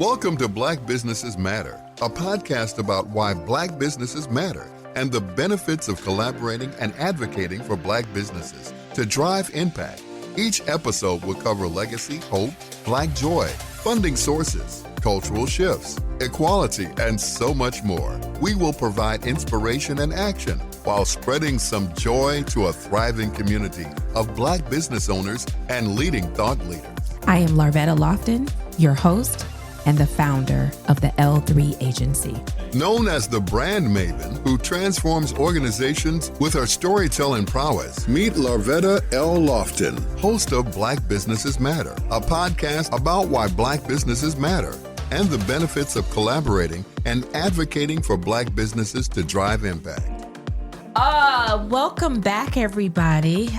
Welcome to Black Businesses Matter, a podcast about why Black businesses matter and the benefits of collaborating and advocating for Black businesses to drive impact. Each episode will cover legacy, hope, Black joy, funding sources, cultural shifts, equality, and so much more. We will provide inspiration and action while spreading some joy to a thriving community of Black business owners and leading thought leaders. I am Larvetta Lofton, your host and the founder of the L3 Agency. Known as the brand maven who transforms organizations with her storytelling prowess, meet Larvetta L. Lofton, host of Black Businesses Matter, a podcast about why Black businesses matter and the benefits of collaborating and advocating for Black businesses to drive impact. Welcome back, everybody.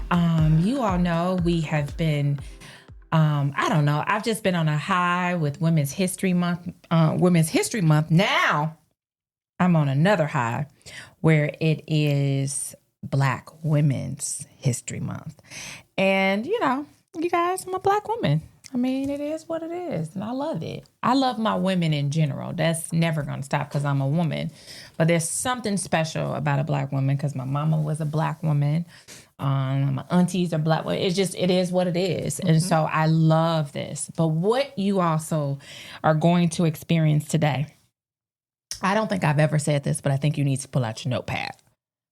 You all know we have been I've just been on a high with Women's History Month. Now I'm on another high where it is Black Women's History Month. And, you guys, I'm a Black woman. I mean, it is what it is, and I love it. I love my women in general. That's never going to stop because I'm a woman. But there's something special about a Black woman because my mama was a Black woman. My aunties are Black women. It is what it is. Mm-hmm. And so I love this. But what you also are going to experience today, I don't think I've ever said this, but I think you need to pull out your notepad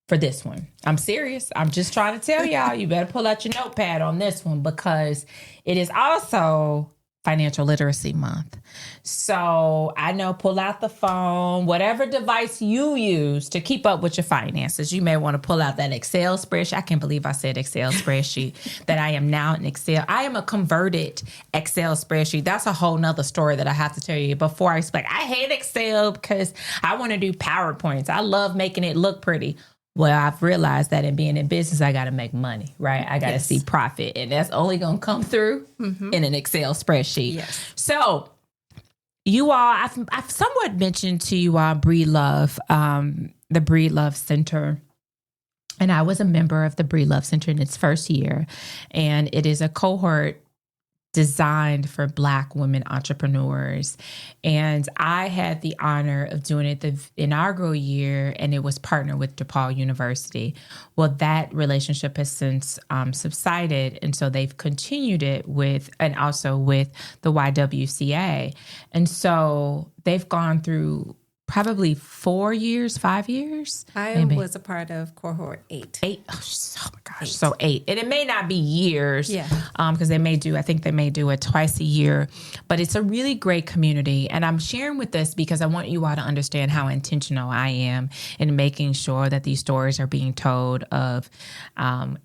for this one. I'm serious. I'm just trying to tell y'all, you better pull out your notepad on this one because it is also Financial Literacy Month. So I know, pull out the phone, whatever device you use to keep up with your finances. You may want to pull out that Excel spreadsheet. I can't believe I said Excel spreadsheet, that I am now in Excel. I am a converted Excel spreadsheet. That's a whole nother story that I have to tell you before I explain. I hate Excel because I want to do PowerPoints. I love making it look pretty. Well, I've realized that in being in business, I got to make money, right? I got to see profit, and that's only going to come through in an Excel spreadsheet. Yes. So you all, I've somewhat mentioned to you all Breedlove, the Breedlove Center. And I was a member of the Breedlove Center in its first year. And it is a cohort designed for Black women entrepreneurs. And I had the honor of doing it the inaugural year, and it was partnered with DePaul University. Well, that relationship has since subsided. And so they've continued it also with the YWCA. And so they've gone through probably 4 years, 5 years. I was a part of cohort 8. 8. Oh my gosh. 8. So 8. And it may not be years. Yeah. Because I think they may do it twice a year. But it's a really great community. And I'm sharing with this because I want you all to understand how intentional I am in making sure that these stories are being told of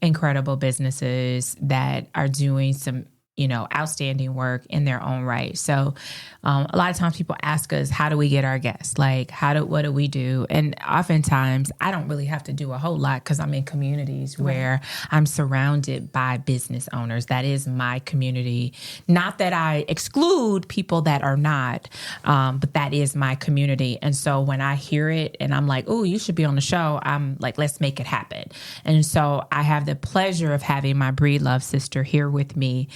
incredible businesses that are doing some outstanding work in their own right. So a lot of times people ask us, how do we get our guests? Like, what do we do? And oftentimes I don't really have to do a whole lot because I'm in communities where I'm surrounded by business owners. That is my community. Not that I exclude people that are not, but that is my community. And so when I hear it and I'm like, oh, you should be on the show, I'm like, let's make it happen. And so I have the pleasure of having my Breedlove sister here with me.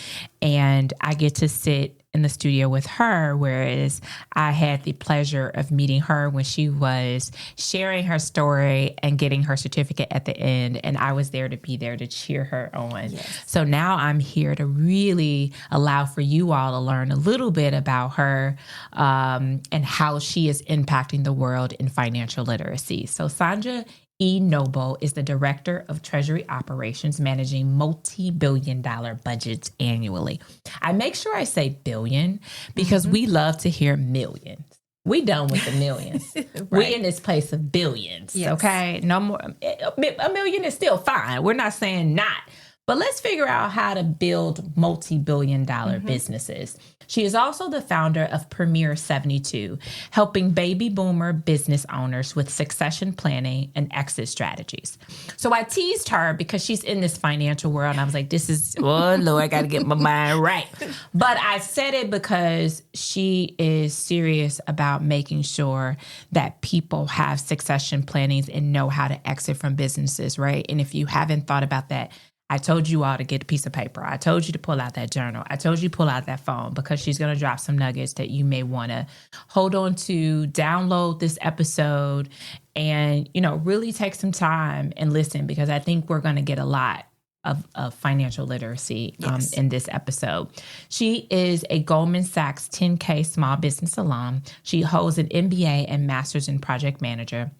And I get to sit in the studio with her, whereas I had the pleasure of meeting her when she was sharing her story and getting her certificate at the end. And I was there to cheer her on. Yes. So now I'm here to really allow for you all to learn a little bit about her and how she is impacting the world in financial literacy. So Sanja E. Noble is the Director of Treasury Operations, managing multi-billion-dollar budgets annually. I make sure I say billion because we love to hear millions. We done with the millions. Right. We in this place of billions, okay? No more. A million is still fine. We're not saying not. But let's figure out how to build multi-billion-dollar businesses. She is also the founder of Premier 72, helping baby boomer business owners with succession planning and exit strategies. So I teased her because she's in this financial world. And I was like, oh, Lord, I got to get my mind right. But I said it because she is serious about making sure that people have succession plannings and know how to exit from businesses, right? And if you haven't thought about that, I told you all to get a piece of paper. I told you to pull out that journal. I told you to pull out that phone because she's going to drop some nuggets that you may want to hold on to, download this episode, and, really take some time and listen, because I think we're going to get a lot of financial literacy in this episode. She is a Goldman Sachs 10K small business alum. She holds an MBA and master's in project manager.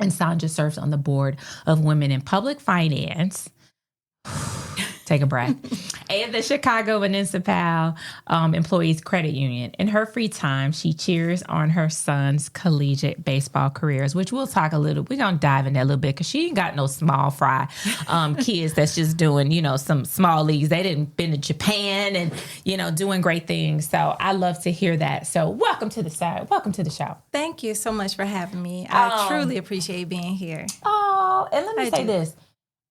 And Sanja serves on the board of Women in Public Finance. Take a breath. And the Chicago Municipal Employees Credit Union. In her free time, she cheers on her son's collegiate baseball careers, which we're going to dive in that a little bit, because she ain't got no small fry kids that's just doing, some small leagues. They didn't been to Japan and, doing great things. So I love to hear that. So welcome to the show. Welcome to the show. Thank you so much for having me. I truly appreciate being here. Oh, and let me say this.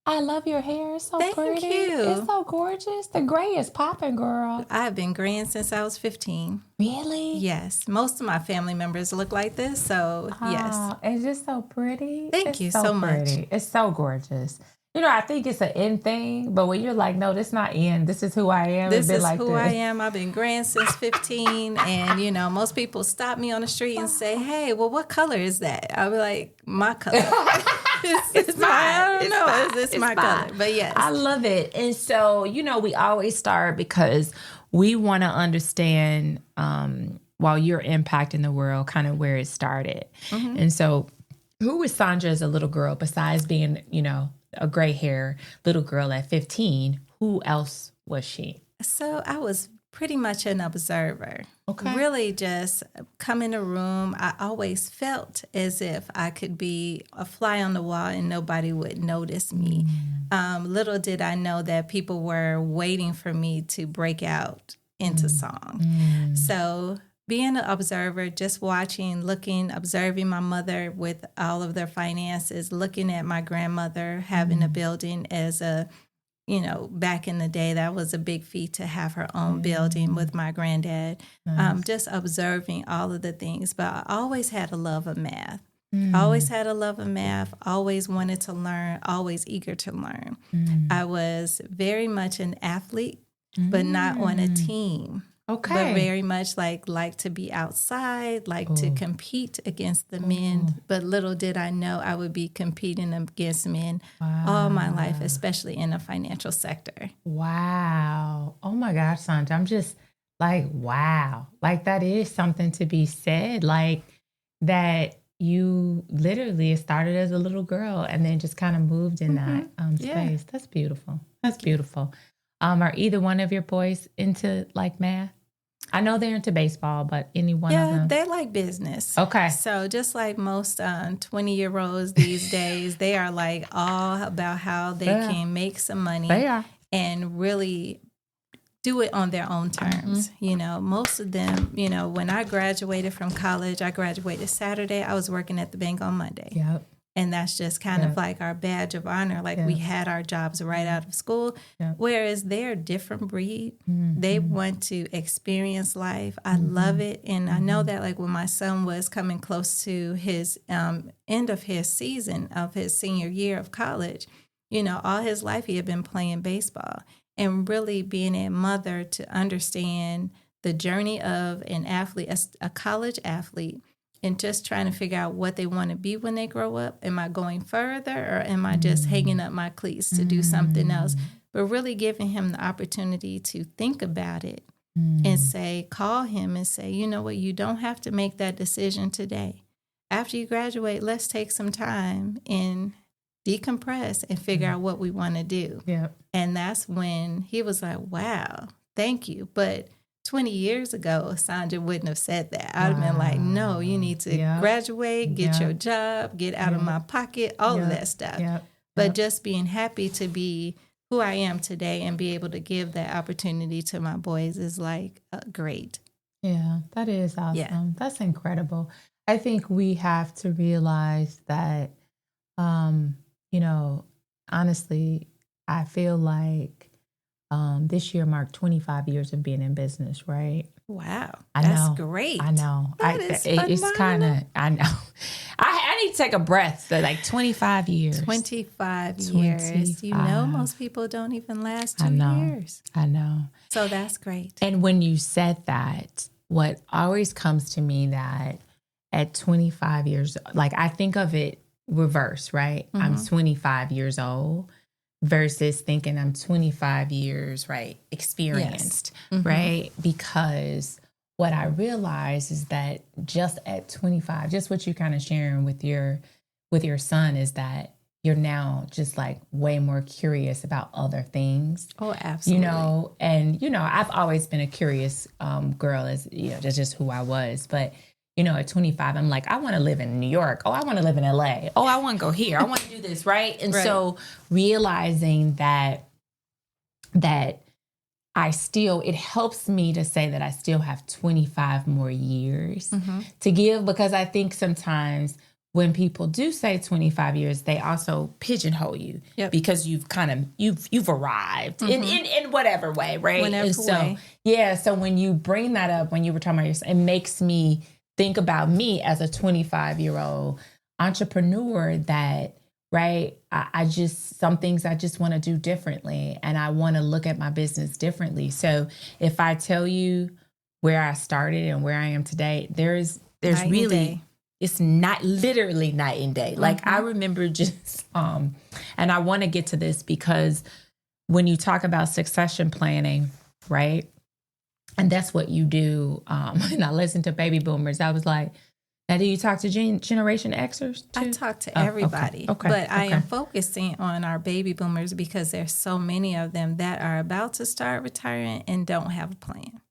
I love your hair. It's so Thank pretty. you. It's so gorgeous. The gray is popping, girl. I've been graying since I was 15. Really? Yes. Most of my family members look like this, so yes. It's just so pretty. Thank you so much. It's so gorgeous. I think it's an in thing, but when you're like, no, this not in. This is who I am. This is who I am. I've been graying since 15, and most people stop me on the street and say, "Hey, well, what color is that?" I'll be like, "My color." It's mine. I don't know. It's my color. But yes. I love it. And so, we always start because we want to understand, while you're impacting the world, kind of where it started. Mm-hmm. And so, who was Sanja as a little girl, besides being, a gray hair little girl at 15? Who else was she? So I was pretty much an observer. Okay. Really just come in a room. I always felt as if I could be a fly on the wall and nobody would notice me. Little did I know that people were waiting for me to break out into song. So being an observer, just watching, looking, observing my mother with all of their finances, looking at my grandmother having a building as a, back in the day, that was a big feat to have her own building with my granddad. Nice. Just observing all of the things. But I always had a love of math. Always had a love of math, always wanted to learn, always eager to learn. I was very much an athlete, but not on a team. Okay. But very much like to be outside, to compete against the men. But little did I know I would be competing against men all my life, especially in the financial sector. Wow. Oh my gosh, Sanja. I'm just like, wow. That is something to be said. That you literally started as a little girl and then just kind of moved in that space. That's beautiful. That's beautiful. Are either one of your boys into math? I know they're into baseball, but any one of them? Yeah, they like business. Okay. So just like most 20-year-olds these days, they are all about how they can make some money. They are. And really do it on their own terms. Most of them, when I graduated from college, I graduated Saturday. I was working at the bank on Monday. Yep. And that's just kind of our badge of honor. We had our jobs right out of school. Yep. Whereas they're a different breed. Mm-hmm. They want to experience life. I love it. And I know that when my son was coming close to his end of his season of his senior year of college, all his life he had been playing baseball. And really being a mother to understand the journey of an athlete, a college athlete, and just trying to figure out what they want to be when they grow up. Am I going further, or am I just hanging up my cleats to do something else? But really giving him the opportunity to think about it and call him and say, you know what, you don't have to make that decision today. After you graduate, let's take some time and decompress and figure out what we want to do. Yep. And that's when he was like, wow, thank you. But 20 years ago, Sanja wouldn't have said that. I would have been like, no, you need to graduate, get your job, get out of my pocket, all of that stuff. But just being happy to be who I am today and be able to give that opportunity to my boys is great. Yeah, that is awesome. Yeah. That's incredible. I think we have to realize that, honestly, I feel like this year marked 25 years of being in business, right? Wow. That's great. I know. That is phenomenal. It's kind of, I know. I need to take a breath. So like 25 years. 25 years. You know, most people don't even last 2 years. I know. So that's great. And when you said that, what always comes to me that at 25 years, like I think of it reverse, right? I'm 25 years old versus thinking I'm 25 years, right, experienced, right? Because what I realize is that just at 25, just what you kind of sharing with your son is that you're now just like way more curious about other things. Oh, absolutely. You know, and, you know, I've always been a curious girl, as, you know, that's just who I was. But, you know, at 25, I'm like, I want to live in New York. Oh, I want to live in LA. Oh, I want to go here. I want to do this, right? And so realizing that it helps me to say that I still have 25 more years to give, because I think sometimes when people do say 25 years, they also pigeonhole you because you've arrived in whatever way, right? Whatever way. Yeah. So when you bring that up, when you were talking about yourself, it makes me think about me as a 25-year-old entrepreneur that, right, I just, some things I just want to do differently, and I want to look at my business differently. So if I tell you where I started and where I am today, there's really, it's not literally night and day. Like I remember just, and I want to get to this because when you talk about succession planning, right, and that's what you do. And I listened to baby boomers. I was like, now, do you talk to Generation Xers too? I talk to everybody, but I am focusing on our baby boomers because there's so many of them that are about to start retiring and don't have a plan.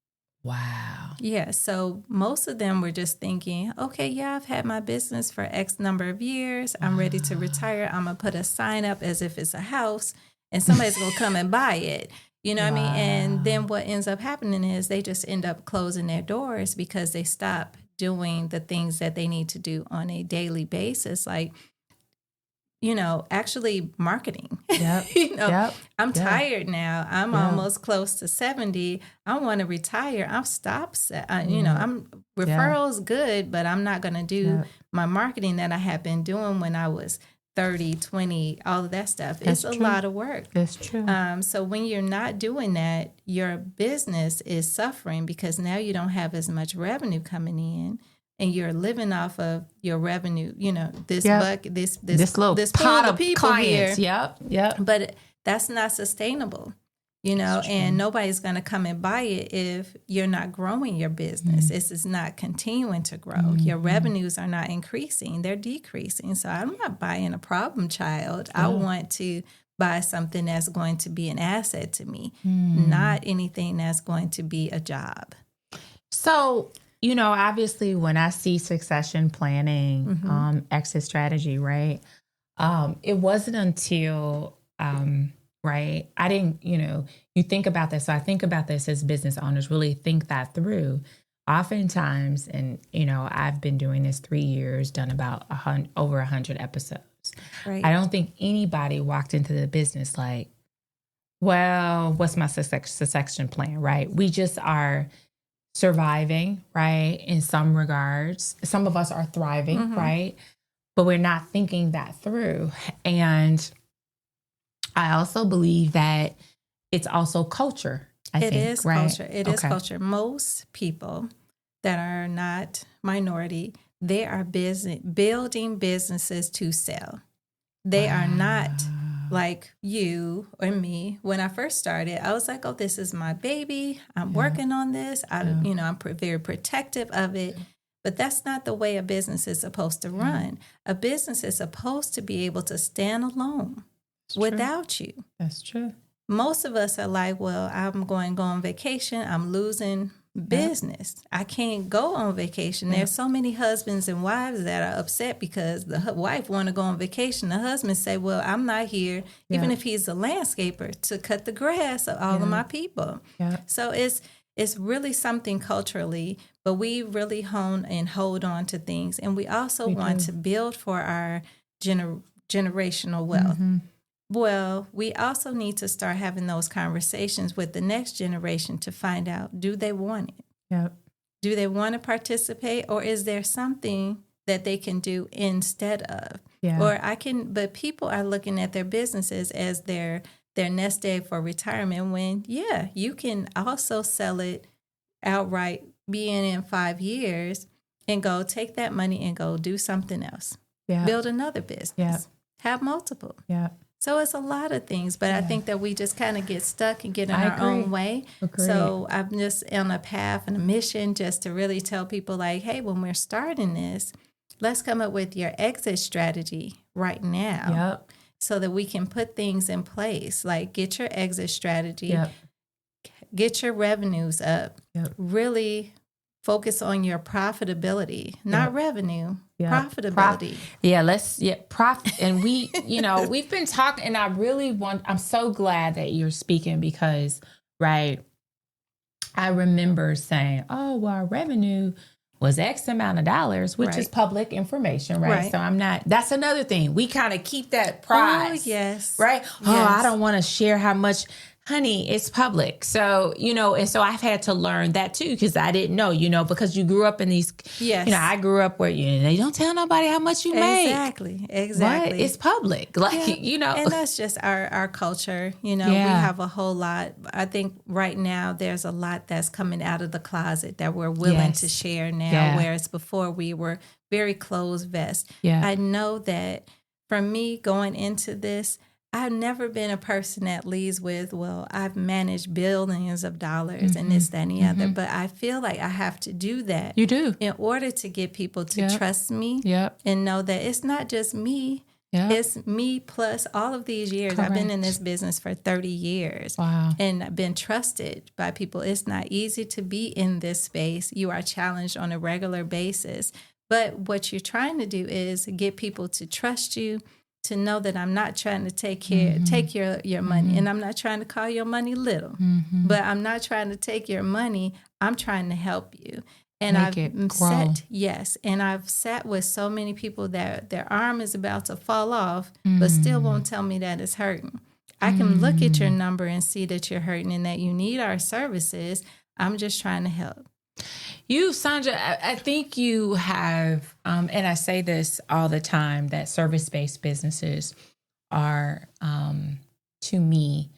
Wow. Yeah, so most of them were just thinking, okay, yeah, I've had my business for X number of years. I'm ready to retire. I'm going to put a sign up as if it's a house and somebody's going to come and buy it. You know what I mean? And then what ends up happening is they just end up closing their doors because they stop doing the things that they need to do on a daily basis, like, you know, actually marketing. I'm tired now. I'm almost close to 70. I want to retire. I'll stop. You know, I'm referrals good, but I'm not going to do my marketing that I had been doing when I was 30, 20, all of that stuff. It's a lot of work. That's true. So when you're not doing that, your business is suffering because now you don't have as much revenue coming in, and you're living off of your revenue. You know, this little pot of people clients. Here. Yep. But that's not sustainable. You know, and nobody's going to come and buy it if you're not growing your business. This is not continuing to grow. Your revenues are not increasing. They're decreasing. So I'm not buying a problem child. I want to buy something that's going to be an asset to me, not anything that's going to be a job. So, you know, obviously when I see succession planning, exit strategy, right, it wasn't until... right. I didn't, you know, you think about this. So I think about this as business owners, really think that through. Oftentimes, and, you know, I've been doing this 3 years, done about over 100 episodes. Right. I don't think anybody walked into the business like, well, what's my succession plan, right? We just are surviving, right? In some regards, some of us are thriving, right? But we're not thinking that through. And I also believe that it's also culture. It is culture. Most people that are not minority, they are building businesses to sell. They are not like you or me. When I first started, I was like, oh, this is my baby. I'm working on this. I'm very protective of it. But that's not the way a business is supposed to run. A business is supposed to be able to stand alone. Without you. That's true. Most of us are like, well, I'm going to go on vacation. I'm losing business. I can't go on vacation. There's so many husbands and wives that are upset because the wife want to go on vacation. The husband say, well, I'm not here, even if he's a landscaper, to cut the grass of all of my people. So it's really something culturally, but we really hone and hold on to things. And we also want to build for our generational wealth. Well, we also need to start having those conversations with the next generation to find out, do they want it? Do they want to participate, or is there something that they can do instead of. Yeah. But people are looking at their businesses as their nest egg for retirement when, you can also sell it outright, being in 5 years, and go take that money and go do something else. Yeah. Build another business. Yeah. Have multiple. Yeah. So it's a lot of things, but I think that we just kind of get stuck and get in I our agree. own way. Agreed. So I'm just on a path and a mission just to really tell people like, hey, when we're starting this, let's come up with your exit strategy right now. Yep. So that we can put things in place, like get your exit strategy, Yep. get your revenues up, Yep. really focus on your profitability, not revenue, profitability. Profit. And we, we've been talking, and I'm so glad that you're speaking because, right, I remember saying, oh, well, our revenue was X amount of dollars, which is public information, right? So that's another thing. We kind of keep that prize. Oh, yes. Right? Yes. Oh, I don't want to share how much. Honey, it's public. So, and so I've had to learn that too, because I didn't know, because you grew up in these, I grew up where, they don't tell nobody how much you make. Exactly. But it's public. And that's just our culture. We have a whole lot. I think right now there's a lot that's coming out of the closet that we're willing to share now, whereas before we were very closed vest. Yeah. I know that for me going into this, I've never been a person that leads with, well, I've managed billions of dollars and this, that, and the other. But I feel like I have to do that. You do. In order to get people to trust me and know that it's not just me. Yep. It's me plus all of these years. Correct. I've been in this business for 30 years. Wow. And I've been trusted by people. It's not easy to be in this space. You are challenged on a regular basis. But what you're trying to do is get people to trust you, to know that I'm not trying to take your money, and I'm not trying to call your money little, but I'm not trying to take your money. I'm trying to help you. And I've sat with so many people that their arm is about to fall off, but still won't tell me that it's hurting. I can look at your number and see that you're hurting and that you need our services. I'm just trying to help. You, Sanja, I think you have, and I say this all the time, that service-based businesses are, to me,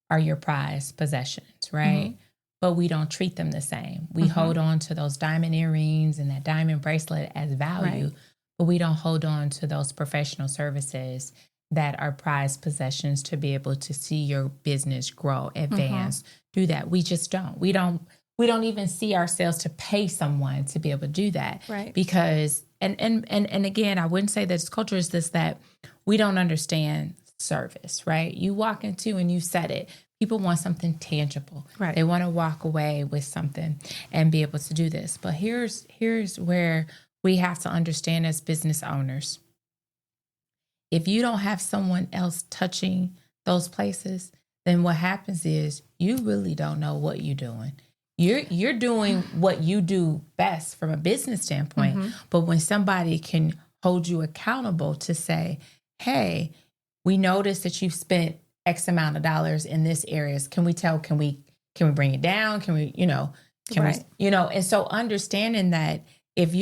are your prized possessions, right? Mm-hmm. But we don't treat them the same. We hold on to those diamond earrings and that diamond bracelet as value, but we don't hold on to those professional services that are prized possessions to be able to see your business grow, advance, do that. We just don't. We don't even see ourselves to pay someone to be able to do that. Right. Because, and again, I wouldn't say that it's culture, it's just that we don't understand service, right? You walk into, and you said it, people want something tangible. Right. They want to walk away with something and be able to do this. But here's where we have to understand as business owners. If you don't have someone else touching those places, then what happens is you really don't know what you're doing. You're doing what you do best from a business standpoint, but when somebody can hold you accountable to say, hey, we noticed that you've spent X amount of dollars in this areas. Can we bring it down? Can we, and so understanding that if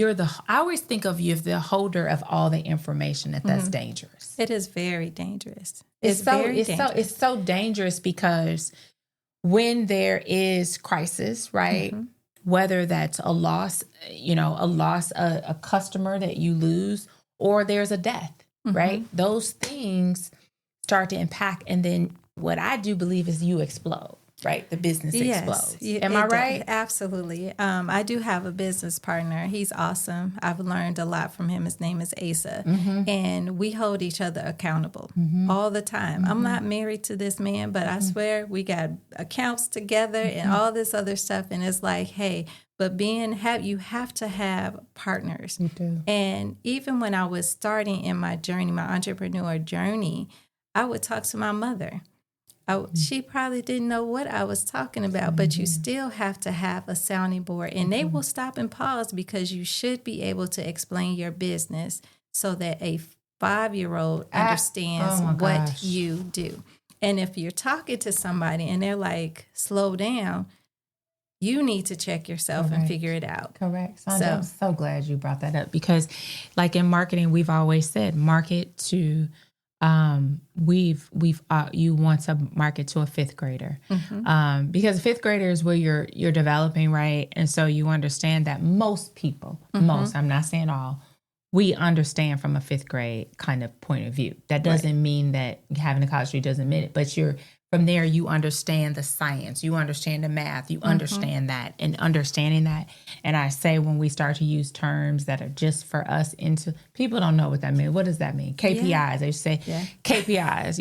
I always think of you as the holder of all the information, that's dangerous. It is very dangerous. It's so dangerous because when there is crisis, right? Whether that's a loss, a customer that you lose, or there's a death, right? Those things start to impact. And then what I do believe is you explode, right? The business explodes. Am I right? Absolutely. I do have a business partner. He's awesome. I've learned a lot from him. His name is Asa. And we hold each other accountable all the time. I'm not married to this man, but I swear we got accounts together and all this other stuff. And it's like, hey, but you have to have partners. You do. And even when I was starting in my journey, my entrepreneur journey, I would talk to my mother. She probably didn't know what I was talking about, but you still have to have a sounding board. And they will stop and pause because you should be able to explain your business so that a 5-year-old understands what you do. And if you're talking to somebody and they're like, slow down, you need to check yourself and figure it out. Correct. Sanja, I'm so glad you brought that up because like in marketing, we've always said market to, you want to market to a fifth grader, because fifth grader is where you're developing, right? And so you understand that most people, I'm not saying all, we understand from a fifth grade kind of point of view. That doesn't mean that having a college degree doesn't mean it, but from there, you understand the science, you understand the math, you understand that, and understanding that. And I say when we start to use terms that are just for us people don't know what that means. What does that mean? KPIs. Yeah. They say KPIs,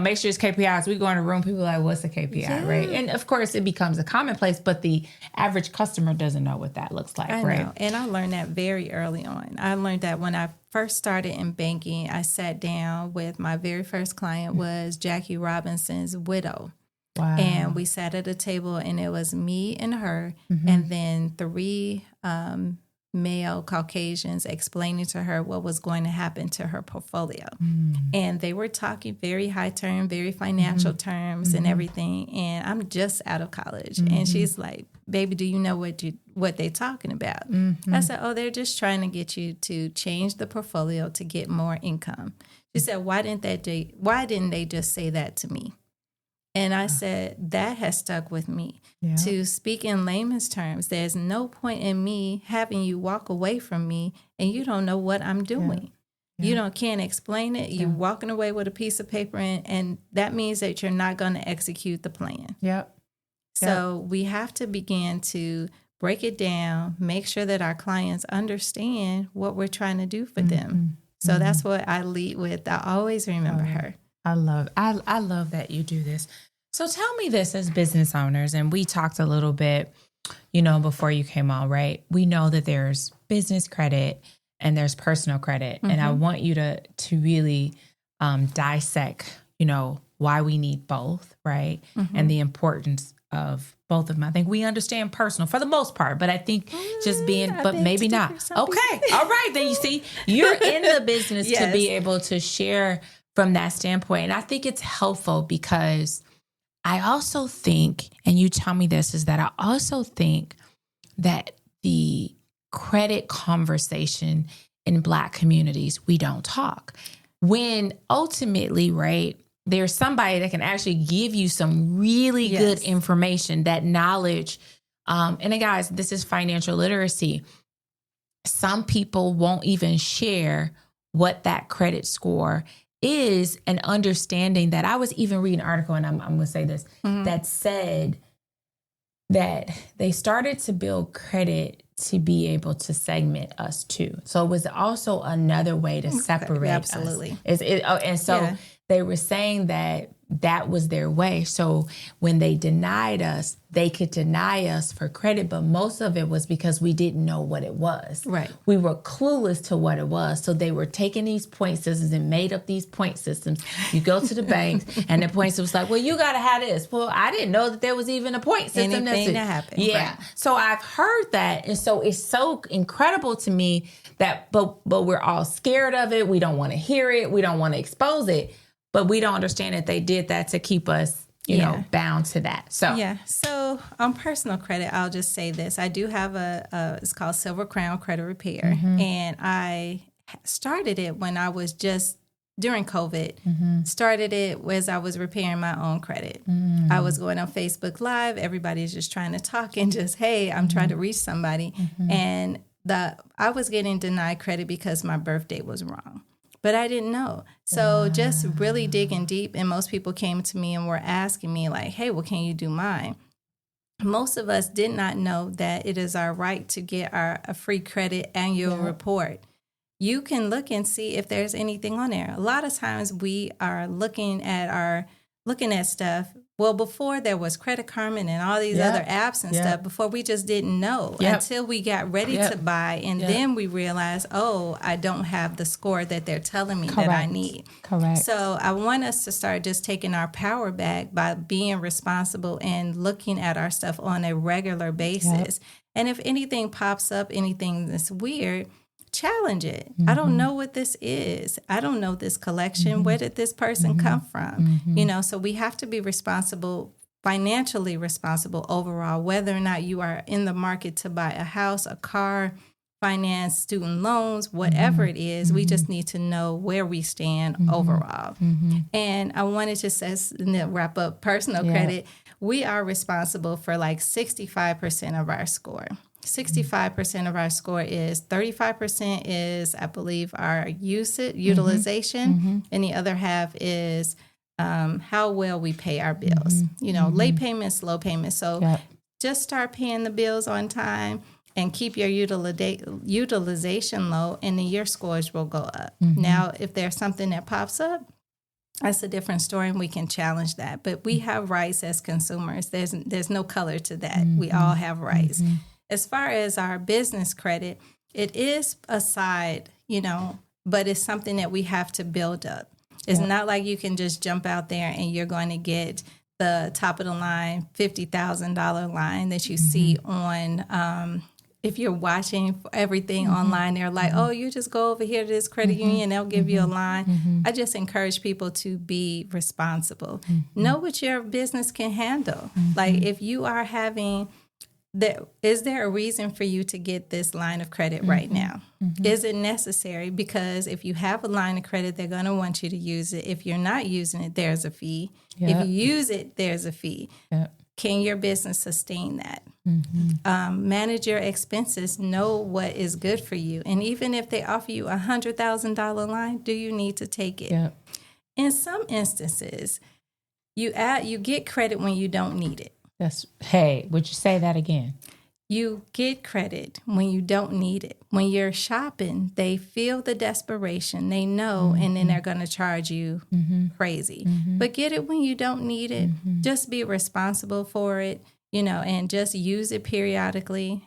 make sure it's KPIs. We go in a room, people are like, what's a KPI, right? And of course, it becomes a commonplace, but the average customer doesn't know what that looks like, right? Know. And I learned that very early on. I learned that when I first started in banking, I sat down with my very first client was Jackie Robinson's widow. Wow. And we sat at a table and it was me and her and then 3 male Caucasians explaining to her what was going to happen to her portfolio. And they were talking very high term, very financial terms and everything. And I'm just out of college. And she's like, baby, do you know what they're talking about? I said, oh, they're just trying to get you to change the portfolio to get more income. She said, why didn't they just say that to me? And I said, that has stuck with me. Yeah. To speak in layman's terms, there's no point in me having you walk away from me and you don't know what I'm doing. Yeah. You can't explain it. You're walking away with a piece of paper and that means that you're not going to execute the plan. Yep. So we have to begin to break it down, make sure that our clients understand what we're trying to do for them. So that's what I lead with. I always remember her. I love that you do this. So tell me this as business owners, and we talked a little bit, before you came on, right? We know that there's business credit and there's personal credit. And I want you to really dissect, why we need both, right? And the importance of both of them. I think we understand personal for the most part, but I think just but maybe not. Okay. All right. Then you see, you're in the business to be able to share from that standpoint. And I think it's helpful because I also think, and you tell me this, is that I also think that the credit conversation in Black communities, we don't talk. When ultimately, right, there's somebody that can actually give you some really good information, that knowledge. And guys, this is financial literacy. Some people won't even share what that credit score is, an understanding that I was even reading an article, and I'm going to say this, that said that they started to build credit to be able to segment us too. So it was also another way to separate us. Absolutely. They were saying that was their way. So when they denied us, they could deny us for credit, but most of it was because we didn't know what it was. Right. We were clueless to what it was. So they were taking these point systems and made up these point systems. You go to the bank and the point system was like, well, you got to have this. Well, I didn't know that there was even a point system. Anything that happened. Yeah. Right. So I've heard that. And so it's so incredible to me that, but we're all scared of it. We don't want to hear it. We don't want to expose it. But we don't understand that they did that to keep us, bound to that. So on personal credit, I'll just say this. I do have it's called Silver Crown Credit Repair. And I started it when I was just during COVID. Started it as I was repairing my own credit. I was going on Facebook Live. Everybody's just trying to talk and just, hey, I'm trying to reach somebody. And I was getting denied credit because my birthday was wrong. But I didn't know. So just really digging deep, and most people came to me and were asking me like, hey, well, can you do mine? Most of us did not know that it is our right to get a free credit annual report. You can look and see if there's anything on there. A lot of times we are looking at stuff. Well, before there was Credit Karma and all these other apps and stuff, before we just didn't know until we got ready to buy. And then we realized, oh, I don't have the score that they're telling me that I need. Correct. So I want us to start just taking our power back by being responsible and looking at our stuff on a regular basis. And if anything pops up, anything that's weird, challenge it. I don't know what this is. I don't know this collection. Where did this person come from? So we have to be responsible financially responsible overall, whether or not you are in the market to buy a house, a car, finance, student loans, whatever it is. We just need to know where we stand overall. And I wanted to say, wrap up personal credit. We are responsible for like 65% of our score. 65% of our score is 35% is, I believe, our utilization, and the other half is how well we pay our bills. You know, late payments, slow payments. So just start paying the bills on time and keep your utilization low, and then your scores will go up. Now, if there's something that pops up, that's a different story, and we can challenge that. But we have rights as consumers. There's no color to that. We all have rights. As far as our business credit, it is a side, you know, but it's something that we have to build up. It's not like you can just jump out there and you're going to get the top of the line $50,000 line that you see on if you're watching everything online. They're like, oh, you just go over here to this credit union, they'll give you a line. I just encourage people to be responsible. Know what your business can handle. Like if you are having, is there a reason for you to get this line of credit right now? Is it necessary? Because if you have a line of credit, they're going to want you to use it. If you're not using it, there's a fee. If you use it, there's a fee. Can your business sustain that? Manage your expenses. Know what is good for you. And even if they offer you $100,000 line, do you need to take it? In some instances, you get credit when you don't need it. Would you say that again? You get credit when you don't need it. When you're shopping, they feel the desperation. They know, and then they're going to charge you crazy. But get it when you don't need it. Just be responsible for it, you know, and just use it periodically.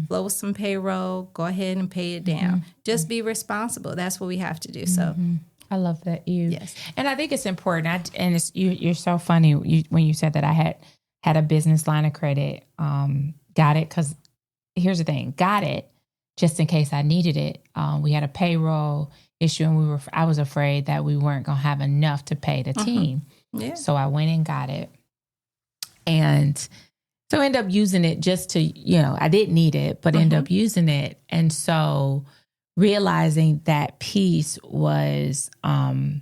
Flow some payroll. Go ahead and pay it down. Just be responsible. That's what we have to do. So I love that. And I think it's important. You're so funny when you said that I had a business line of credit. Got it because here's the thing. Got it just in case I needed it. We had a payroll issue, and I was afraid that we weren't going to have enough to pay the team. So I went and got it, and so I ended up using it just to, you know, I didn't need it, but ended up using it, and so realizing that piece was, and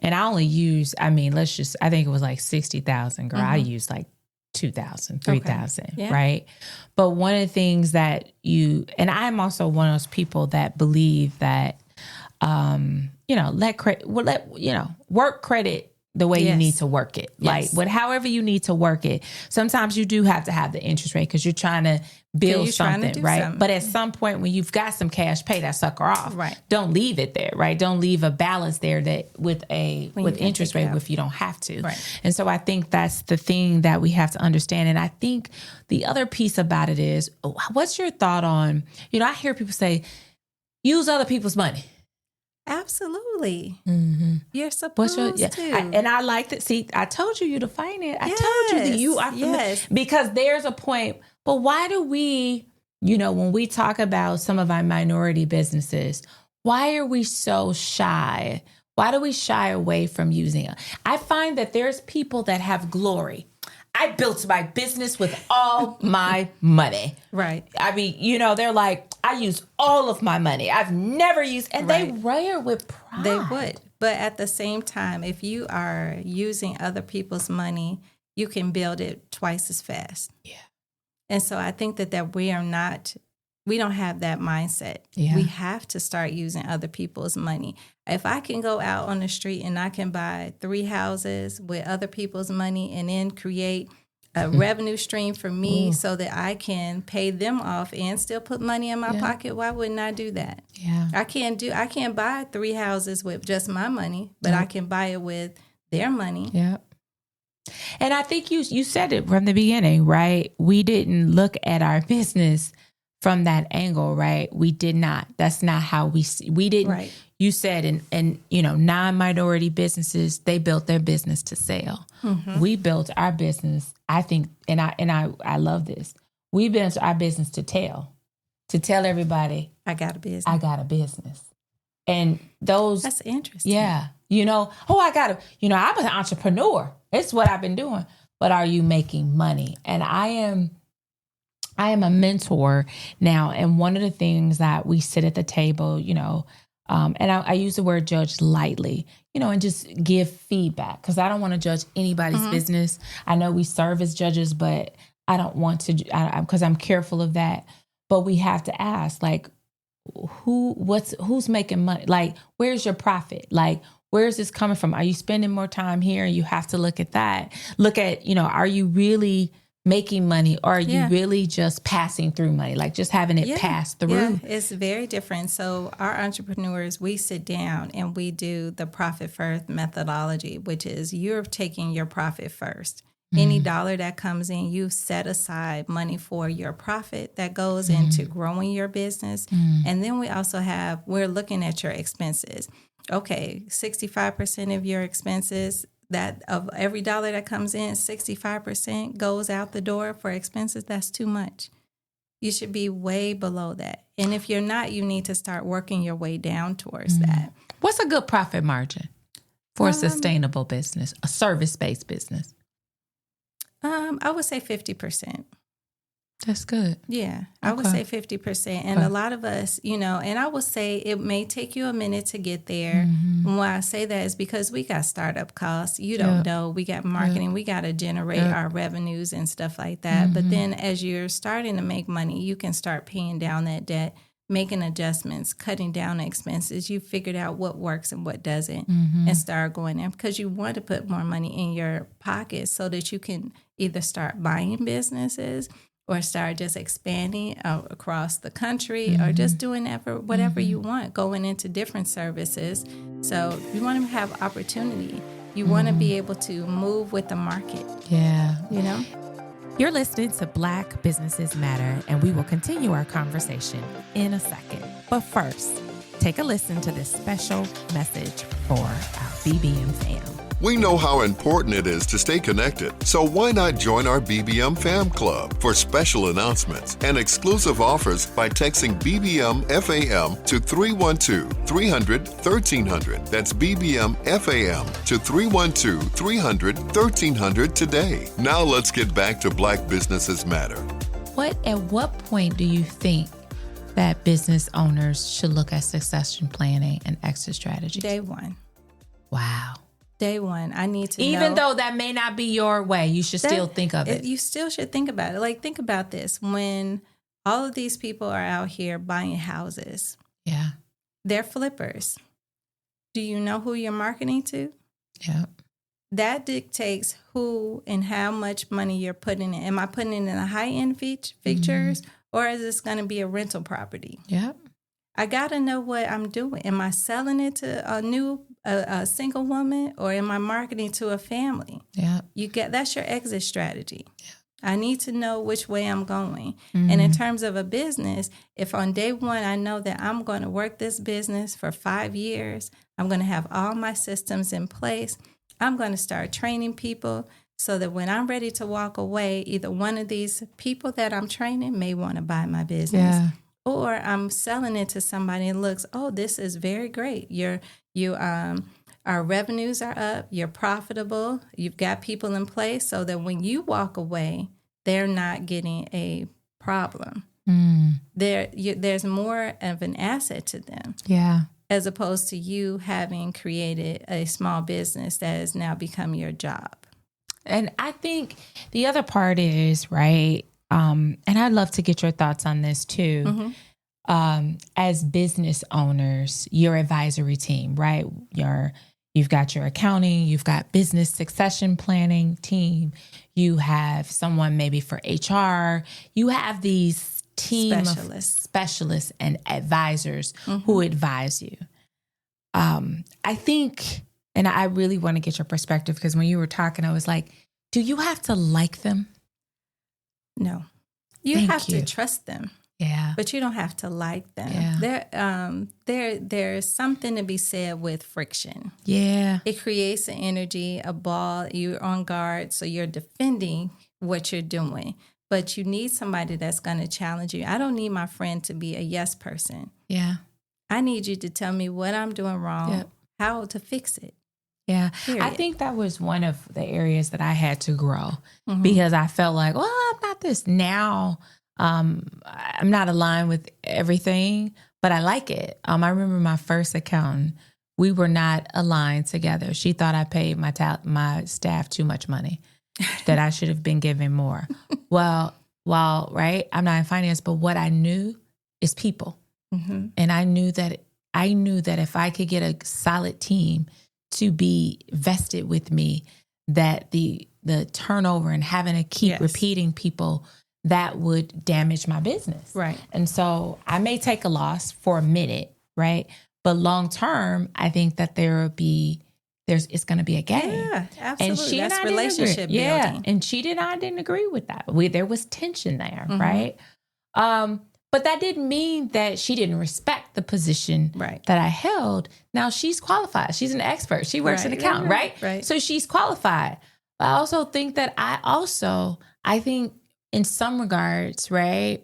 I only used, I think it was like 60,000. Girl, I used like 2,000, 3,000, right? But one of the things that and I'm also one of those people that believe that, you know, work credit the way you need to work it. Like, however you need to work it. Sometimes you do have to have the interest rate because you're trying to build something, right? Something. But at some point when you've got some cash, pay that sucker off. Right. Don't leave it there, right? Don't leave a balance there that with interest rate if you don't have to. Right. And so I think that's the thing that we have to understand. And I think the other piece about it is, what's your thought on, you know, I hear people say, use other people's money. Absolutely. You're supposed to. And I like that. See, I told you define it. I told you that you are familiar. Because there's a point. But why do we, you know, when we talk about some of our minority businesses, why are we so shy? Why do we shy away from using it? I find that there's people that have glory. I built my business with all my money. Right. I mean, you know, they're like, I use all of my money. I've never used, and they wear with pride. They would. But at the same time, if you are using other people's money, you can build it twice as fast. Yeah. And so I think that we don't have that mindset. Yeah. We have to start using other people's money. If I can go out on the street and I can buy 3 houses with other people's money and then create a revenue stream for me so that I can pay them off and still put money in my pocket, why wouldn't I do that? Yeah. I can't buy 3 houses with just my money, but I can buy it with their money. Yeah. And I think you said it from the beginning, right? We didn't look at our business from that angle, right? We did not. That's not how we didn't. Right. You said, and you know, non-minority businesses, they built their business to sell. We built our business, I think, and I love this. We built our business to tell everybody, I got a business. And that's interesting. Yeah. You know, I'm an entrepreneur. It's what I've been doing. but are you making money? And I am a mentor now. And one of the things that we sit at the table, and I use the word judge lightly, and just give feedback, because I don't want to judge anybody's business. I know we serve as judges, but I don't want to, because I'm careful of that. But we have to ask, like, who's making money? Like, where's your profit? Like, where's this coming from? Are you spending more time here? You have to look at that. Look at, are you really making money, or are you really just passing through money? Like just having it pass through? Yeah, it's very different. So our entrepreneurs, we sit down and we do the profit first methodology, which is you're taking your profit first. Any dollar that comes in, you set aside money for your profit that goes into growing your business. And then we also we're looking at your expenses. Okay, 65% of your expenses, that of every dollar that comes in, 65% goes out the door for expenses. That's too much. You should be way below that. And if you're not, you need to start working your way down towards that. What's a good profit margin for a sustainable business, a service-based business? I would say 50%. That's good. Yeah, I would say 50%. And a lot of us, and I would say it may take you a minute to get there. And why I say that is because we got startup costs. You don't know. We got marketing. We got to generate our revenues and stuff like that. But then as you're starting to make money, you can start paying down that debt, making adjustments, cutting down expenses. You figured out what works and what doesn't and start going there, because you want to put more money in your pocket so that you can either start buying businesses or start just expanding across the country or just doing whatever you want, going into different services. So you want to have opportunity. You want to be able to move with the market. Yeah. You're listening to Black Businesses Matter, and we will continue our conversation in a second. But first, take a listen to this special message for our BBM fam. We know how important it is to stay connected, so why not join our BBM Fam Club for special announcements and exclusive offers by texting BBM FAM to 312-300-1300. That's BBM FAM to 312-300-1300 today. Now let's get back to Black Businesses Matter. At what point do you think that business owners should look at succession planning and exit strategies? Day one. Wow. Day one, I need to Even though that may not be your way, you should still think of it. You still should think about it. Like, think about this. When all of these people are out here buying houses, they're flippers. Do you know who you're marketing to? Yeah. That dictates who and how much money you're putting in. Am I putting it in a high-end features, or is this going to be a rental property? Yeah. I got to know what I'm doing. Am I selling it to a single woman, or am I marketing to a family? Yeah. That's your exit strategy. Yeah. I need to know which way I'm going. And in terms of a business, if on day one I know that I'm going to work this business for 5 years, I'm going to have all my systems in place. I'm going to start training people so that when I'm ready to walk away, either one of these people that I'm training may want to buy my business. Yeah. Or I'm selling it to somebody and looks, oh, this is very great. Our revenues are up. You're profitable. You've got people in place so that when you walk away, they're not getting a problem. There's more of an asset to them. Yeah. As opposed to you having created a small business that has now become your job. And I think the other part is, right, and I'd love to get your thoughts on this too. As business owners, your advisory team, right? You've got your accounting, you've got business succession planning team, you have someone maybe for HR, you have these team of specialists and advisors who advise you. I think, and I really want to get your perspective, because when you were talking, I was like, do you have to like them? No. You have to trust them. Yeah. But you don't have to like them. Yeah. There's something to be said with friction. Yeah. It creates an energy, a ball. You're on guard, so you're defending what you're doing. But you need somebody that's going to challenge you. I don't need my friend to be a yes person. Yeah. I need you to tell me what I'm doing wrong, how to fix it. Yeah. Period. I think that was one of the areas that I had to grow because I felt like, well, I'm not this. Now I'm not aligned with everything, but I like it. I remember my first accountant, we were not aligned together. She thought I paid my staff too much money, that I should have been given more. Well, right, I'm not in finance, but what I knew is people. And I knew that if I could get a solid team to be vested with me, that the turnover and having to keep repeating people, that would damage my business. Right. And so I may take a loss for a minute, right? But long term, I think that it's going to be a gain. Yeah, absolutely. And that's relationship building. Yeah, and she and I didn't agree with that. There was tension there, right? But that didn't mean that she didn't respect the position that I held. Now she's qualified. She's an expert. She works in accounting, right? So she's qualified. But I also think that I think in some regards, right,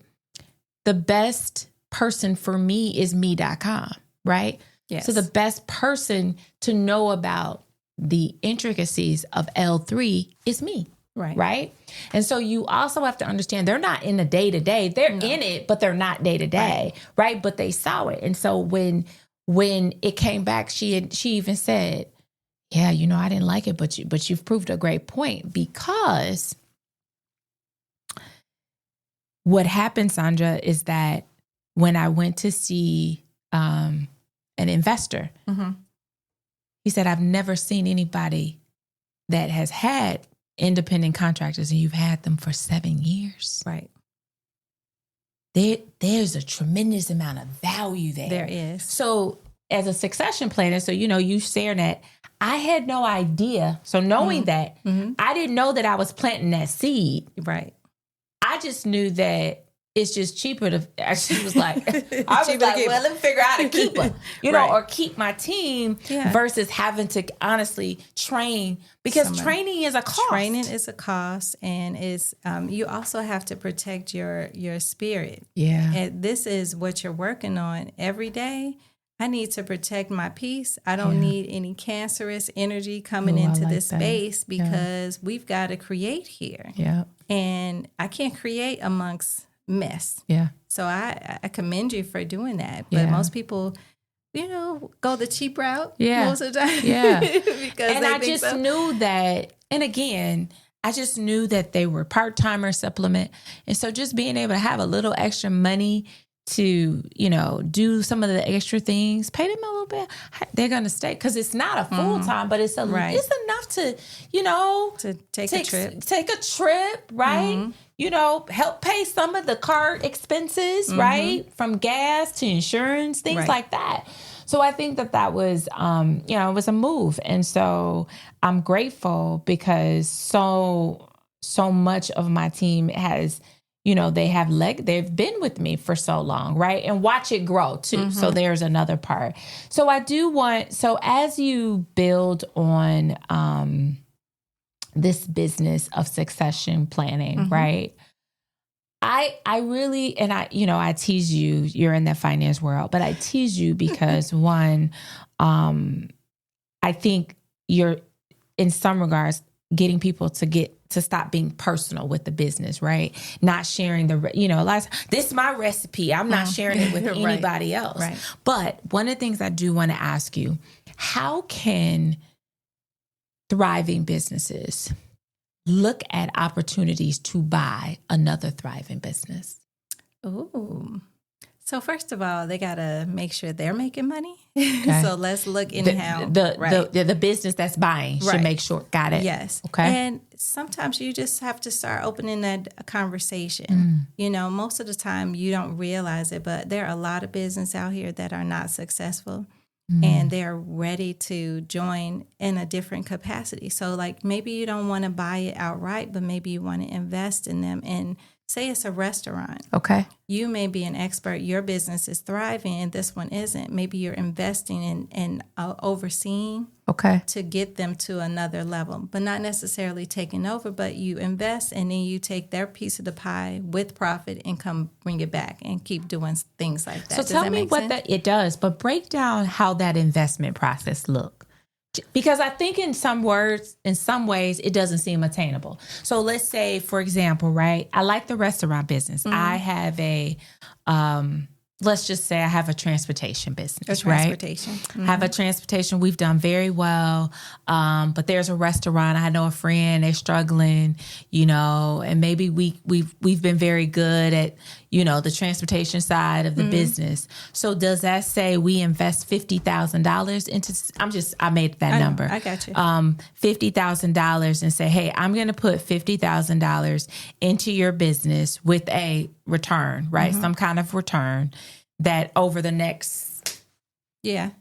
the best person for me is me.com, right? Yes. So the best person to know about the intricacies of L3 is me. Right. And so you also have to understand they're not in the day to day. They're in it, but they're not day to day. Right. But they saw it. And so when it came back, she even said, yeah, I didn't like it, but you've proved a great point, because what happened, Sanja, is that when I went to see an investor, he said, I've never seen anybody that has had independent contractors and you've had them for 7 years. Right. There's a tremendous amount of value there. There is. So as a succession planner, so, you sharing that, I had no idea. So knowing that, I didn't know that I was planting that seed. Right. I just knew that it's just cheaper to, she was like, I was like, well, let me figure out how to keep her, or keep my team versus having to honestly train, because training is a cost. Training is a cost, and it's you also have to protect your spirit. Yeah. And this is what you're working on every day. I need to protect my peace. I don't need any cancerous energy coming into this space, because we've got to create here. Yeah. And I can't create amongst mess. Yeah. So I commend you for doing that. But most people, go the cheap route most of the time. Yeah. Because and I just knew that, and again, I just knew that they were part-timer supplement. And so just being able to have a little extra money to, do some of the extra things, pay them a little bit, they're going to stay, because it's not a full-time, but it's it's enough to, to take a trip. Take a trip, right? Help pay some of the car expenses, right? From gas to insurance, things like that. So I think that was, it was a move. And so I'm grateful, because so much of my team has, they've been with me for so long, right? And watch it grow too. So there's another part. So as you build on this business of succession planning, right? I really, and I tease you, you're in the finance world, but I tease you because one, I think you're, in some regards, getting people to stop being personal with the business, right? Not sharing this is my recipe. I'm not sharing it with anybody else. Right. But one of the things I do want to ask you, how can thriving businesses look at opportunities to buy another thriving business? Ooh. So first of all, they got to make sure they're making money. Okay. So let's look anyhow. The business that's buying should make sure. Got it. Yes. Okay. And sometimes you just have to start opening that conversation. Most of the time you don't realize it, but there are a lot of business out here that are not successful. And they're ready to join in a different capacity. So like maybe you don't want to buy it outright, but maybe you want to invest in them. And say it's a restaurant. Okay. You may be an expert. Your business is thriving and this one isn't. Maybe you're investing in overseeing to get them to another level, but not necessarily taking over, but you invest and then you take their piece of the pie with profit and come bring it back and keep doing things like that. So tell me what it does, but break down how that investment process look. Because I think in some ways, it doesn't seem attainable. So let's say, for example, right? I like the restaurant business. I have let's just say I have a transportation business, right? Have a transportation. We've done very well. But there's a restaurant. I know a friend, they're struggling, and maybe we've been very good at, the transportation side of the business. So does that say we invest $50,000 into, I made that number. I got you. $50,000 and say, hey, I'm going to put $50,000 into your business with a return, right? Some kind of return that over the next 9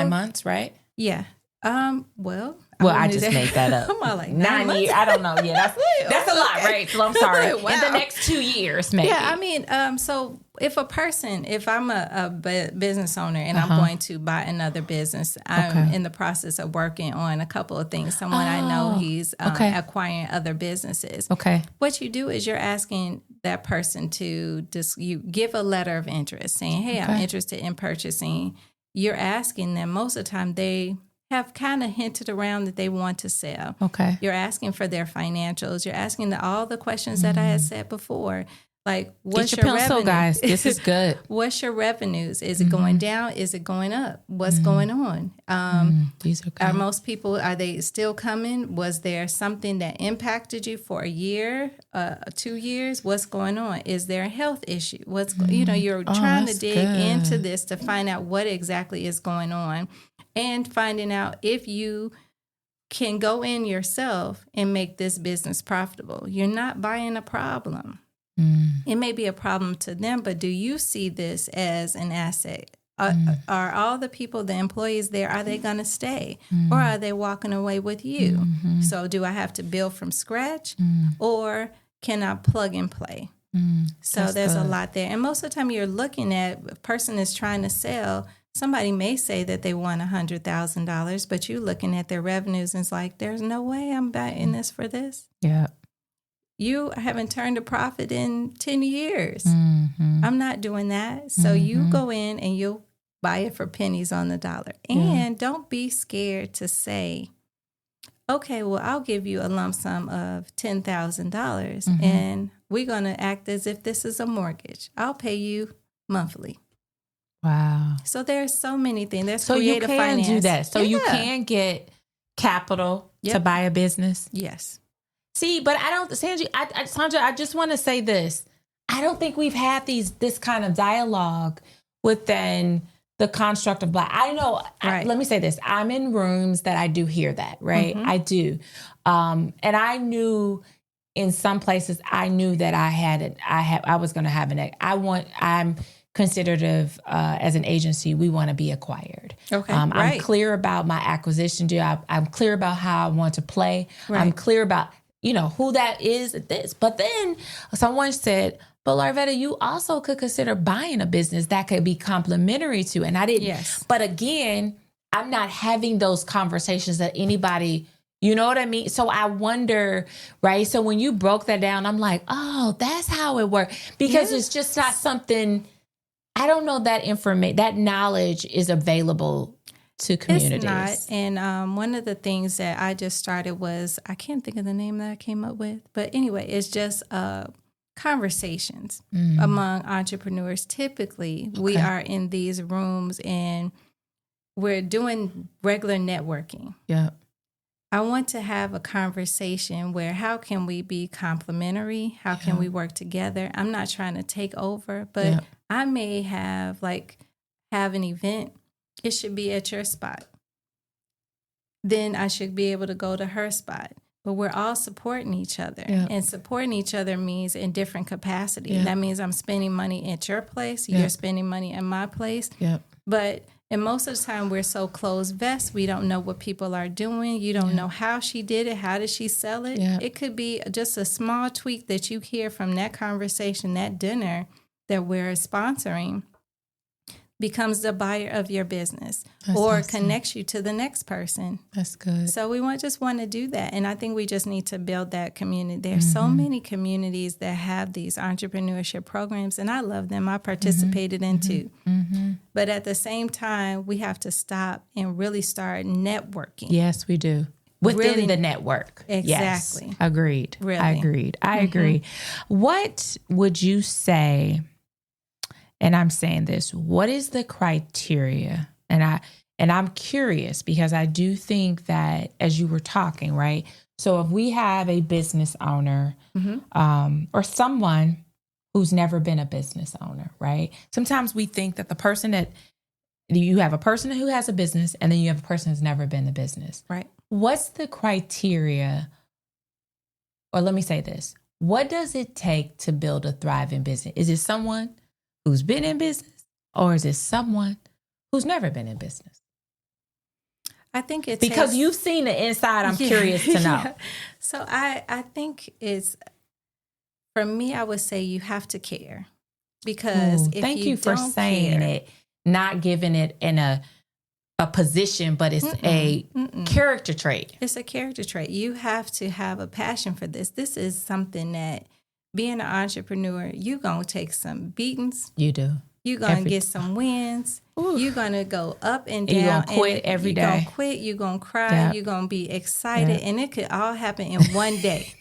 months, right? Yeah. I just made that up. I'm all like 9 years. I don't know. Yeah, that's a lot, right? So I'm sorry. Wow. In the next 2 years, maybe. Yeah, I mean, so if I'm a business owner and I'm going to buy another business, I'm in the process of working on a couple of things. Someone I know, he's acquiring other businesses. Okay. What you do is you're asking that person to you give a letter of interest saying, hey, I'm interested in purchasing. You're asking them, most of the time they have kind of hinted around that they want to sell. Okay. You're asking for their financials. You're asking all the questions that I had said before. Like, what's Get your revenue? pencil, guys. This is good. What's your revenues? Is it going down? Is it going up? What's going on? These are good. Are most people, are they still coming? Was there something that impacted you for a year, 2 years? What's going on? Is there a health issue? You're trying to dig into this to find out what exactly is going on. And finding out if you can go in yourself and make this business profitable. You're not buying a problem. It may be a problem to them, but do you see this as an asset? Are all the people, the employees there, are they going to stay? Or are they walking away with you? So do I have to build from scratch or can I plug and play? So there's a lot there. And most of the time you're looking at, a person is trying to sell. Somebody may say that they want $100,000, but you're looking at their revenues and it's like, there's no way I'm buying this for this. Yeah. You haven't turned a profit in 10 years. I'm not doing that. So you go in and you'll buy it for pennies on the dollar. And don't be scared to say, okay, well, I'll give you a lump sum of $10,000 and we're going to act as if this is a mortgage. I'll pay you monthly. Wow. So there's so many things. There's so creative you can finance. do that. So you can get capital to buy a business. Yes. See, but I don't, Sanja, I just want to say this. I don't think we've had this kind of dialogue within the construct of Black. I know, let me say this. I'm in rooms that I do hear that, right? I do. And I knew in some places, I knew that I was going to have I'm considerative as an agency, we want to be acquired. Okay, I'm clear about my acquisition job. I'm clear about how I want to play. Right. I'm clear about, who that is at this. But then someone said, but Larvetta, you also could consider buying a business that could be complementary to. And I didn't. Yes. But again, I'm not having those conversations that anybody, you know what I mean? So I wonder, right? So when you broke that down, I'm like, oh, that's how it works. Because it's just not something, I don't know that that knowledge is available to communities. It's not. And one of the things that I just started was, I can't think of the name that I came up with. But anyway, it's just conversations among entrepreneurs. Typically, we are in these rooms and we're doing regular networking. Yeah. I want to have a conversation where how can we be complementary? How can we work together? I'm not trying to take over, but I may have an event. It should be at your spot. Then I should be able to go to her spot. But we're all supporting each other. Yeah. And supporting each other means in different capacity. Yeah. That means I'm spending money at your place. You're spending money at my place. Yeah. And most of the time we're so closed vest, we don't know what people are doing. You don't know how she did it. How did she sell it? Yeah. It could be just a small tweak that you hear from that conversation, that dinner that we're sponsoring, becomes the buyer of your business That's or awesome. connects you to the next person. That's good. So we just want to do that. And I think we just need to build that community. There's so many communities that have these entrepreneurship programs, and I love them. I participated in too. But at the same time, we have to stop and really start networking. Yes, we do. Within Really- the network. Exactly. Yes. Agreed. Really. I agree. What would you say, and I'm saying this, what is the criteria? And I'm curious because I do think that as you were talking, right? So if we have a business owner or someone who's never been a business owner, right? Sometimes we think that the person that you have a person who has a business and then you have a person who's never been in business. Right. What's the criteria? Or let me say this. What does it take to build a thriving business? Is it someone who's been in business or is it someone who's never been in business? I think it's Because you've seen the inside, I'm curious to know. Yeah. So I think it's, for me, I would say you have to care. Because if thank you for don't saying care, it, not giving it in a position, but it's a character trait. It's a character trait. You have to have a passion for this. This is something that being an entrepreneur, you're going to take some beatings. You do. You're going to get some wins. You're going to go up and down. You're going to quit every day. You're going to quit. You're going to cry. Yep. You're going to be excited. Yep. And it could all happen in one day.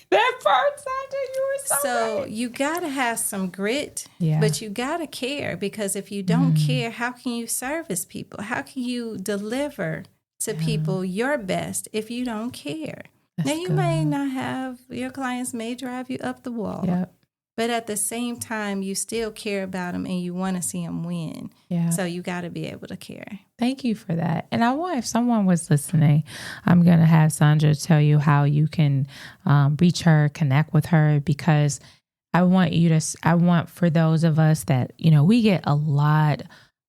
That part, Sanja, you were So right. you got to have some grit, Yeah. but you got to care, because if you don't care, how can you service people? How can you deliver to people your best if you don't care? That's now, you good. may not have, your clients may drive you up the wall, Yep. but at the same time, you still care about them and you want to see them win. Yeah. So you got to be able to care. Thank you for that. And I want, if someone was listening, I'm going to have Sanja tell you how you can reach her, connect with her, because I want for those of us that, we get a lot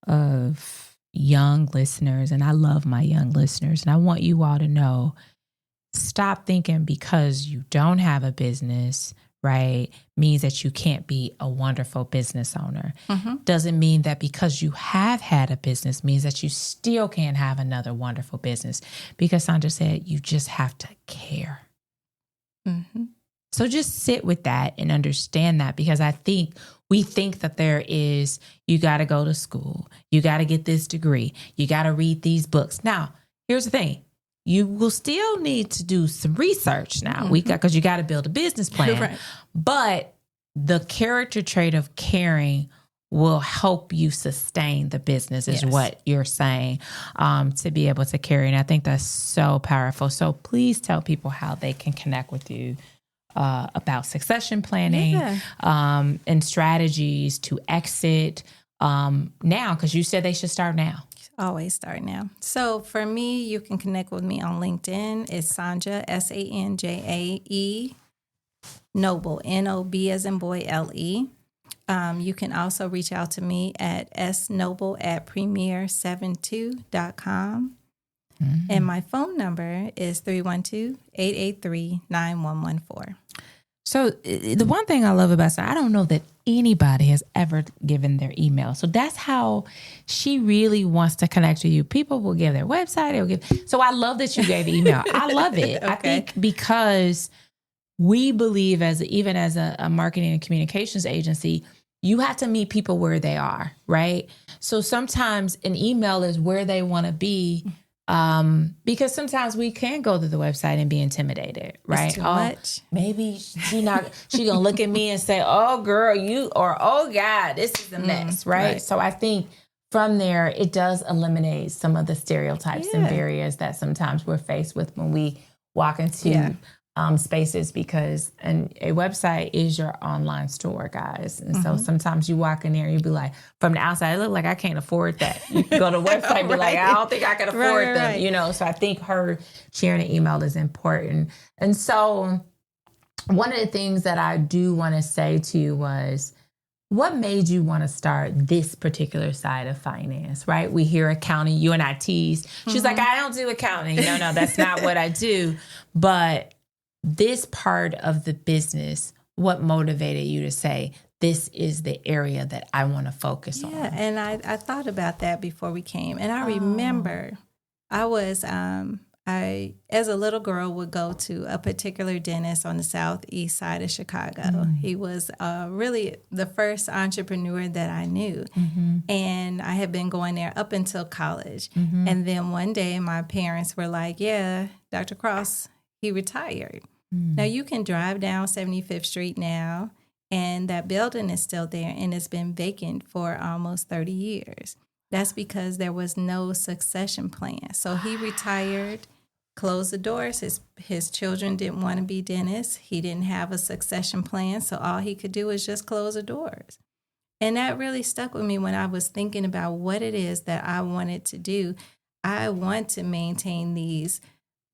of young listeners, and I love my young listeners. And I want you all to know, stop thinking because you don't have a business, right, means that you can't be a wonderful business owner. Doesn't mean that because you have had a business means that you still can't have another wonderful business. Because Sanja said, you just have to care. So just sit with that and understand that, because I think we think that you got to go to school, you got to get this degree, you got to read these books. Now, here's the thing. You will still need to do some research now, because you got to build a business plan. Right. But the character trait of caring will help you sustain the business, is what you're saying, to be able to carry. And I think that's so powerful. So please tell people how they can connect with you about succession planning and strategies to exit now, because you said they should start now. Always start now. So for me, you can connect with me on LinkedIn. It's Sanja, Sanjae, Noble, Nob as in boy, Le. You can also reach out to me at snoble@premier72.com. And my phone number is 312-883-9114. So the one thing I love about Sanja, I don't know that anybody has ever given their email. So that's how she really wants to connect with you. People will give their website. So I love that you gave email. I love it. Okay. I think because we believe even as a marketing and communications agency, you have to meet people where they are, right? So sometimes an email is where they want to be. Because sometimes we can go to the website and be intimidated, right? It's too much. Maybe she gonna look at me and say, "Oh, girl, oh God, this is a mess," right? So I think from there, it does eliminate some of the stereotypes and barriers that sometimes we're faced with when we walk into spaces, because a website is your online store, guys. And so sometimes you walk in there and you be like, from the outside, it look like I can't afford that. You can go to the website and be like, I don't think I can afford them, So I think her sharing an email is important. And so one of the things that I do want to say to you was, what made you want to start this particular side of finance, right? We hear accounting, you and I tease. She's like, I don't do accounting. No, that's not what I do. But this part of the business, what motivated you to say, this is the area that I want to focus on. Yeah, and I thought about that before we came. And I remember I was, I, as a little girl, would go to a particular dentist on the southeast side of Chicago. He was really the first entrepreneur that I knew. And I had been going there up until college. And then one day my parents were like, yeah, Dr. Cross, he retired. Now you can drive down 75th Street now, and that building is still there, and it's been vacant for almost 30 years. That's because there was no succession plan. So he retired, closed the doors. His children didn't want to be dentists. He didn't have a succession plan, so all he could do was just close the doors. And that really stuck with me when I was thinking about what it is that I wanted to do. I want to maintain these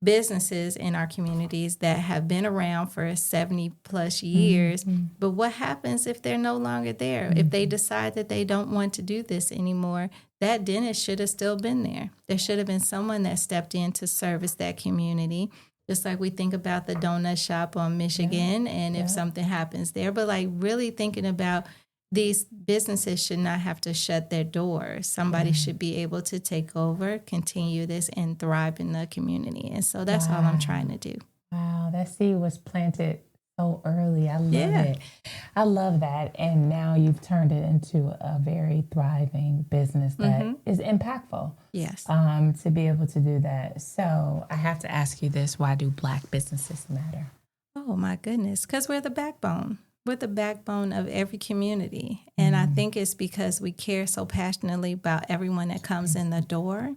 businesses in our communities that have been around for 70 plus years. But what happens if they're no longer there? If they decide that they don't want to do this anymore, that dentist should have still been there. There should have been someone that stepped in to service that community. Just like we think about the donut shop on Michigan and if something happens there, but like really thinking about these businesses should not have to shut their doors. Somebody should be able to take over, continue this, and thrive in the community. And so that's all I'm trying to do. Wow, that seed was planted so early. I love it. I love that. And now you've turned it into a very thriving business that is impactful. Yes. To be able to do that. So I have to ask you this. Why do Black businesses matter? Oh, my goodness. Because we're the backbone. We're the backbone of every community. And I think it's because we care so passionately about everyone that comes in the door,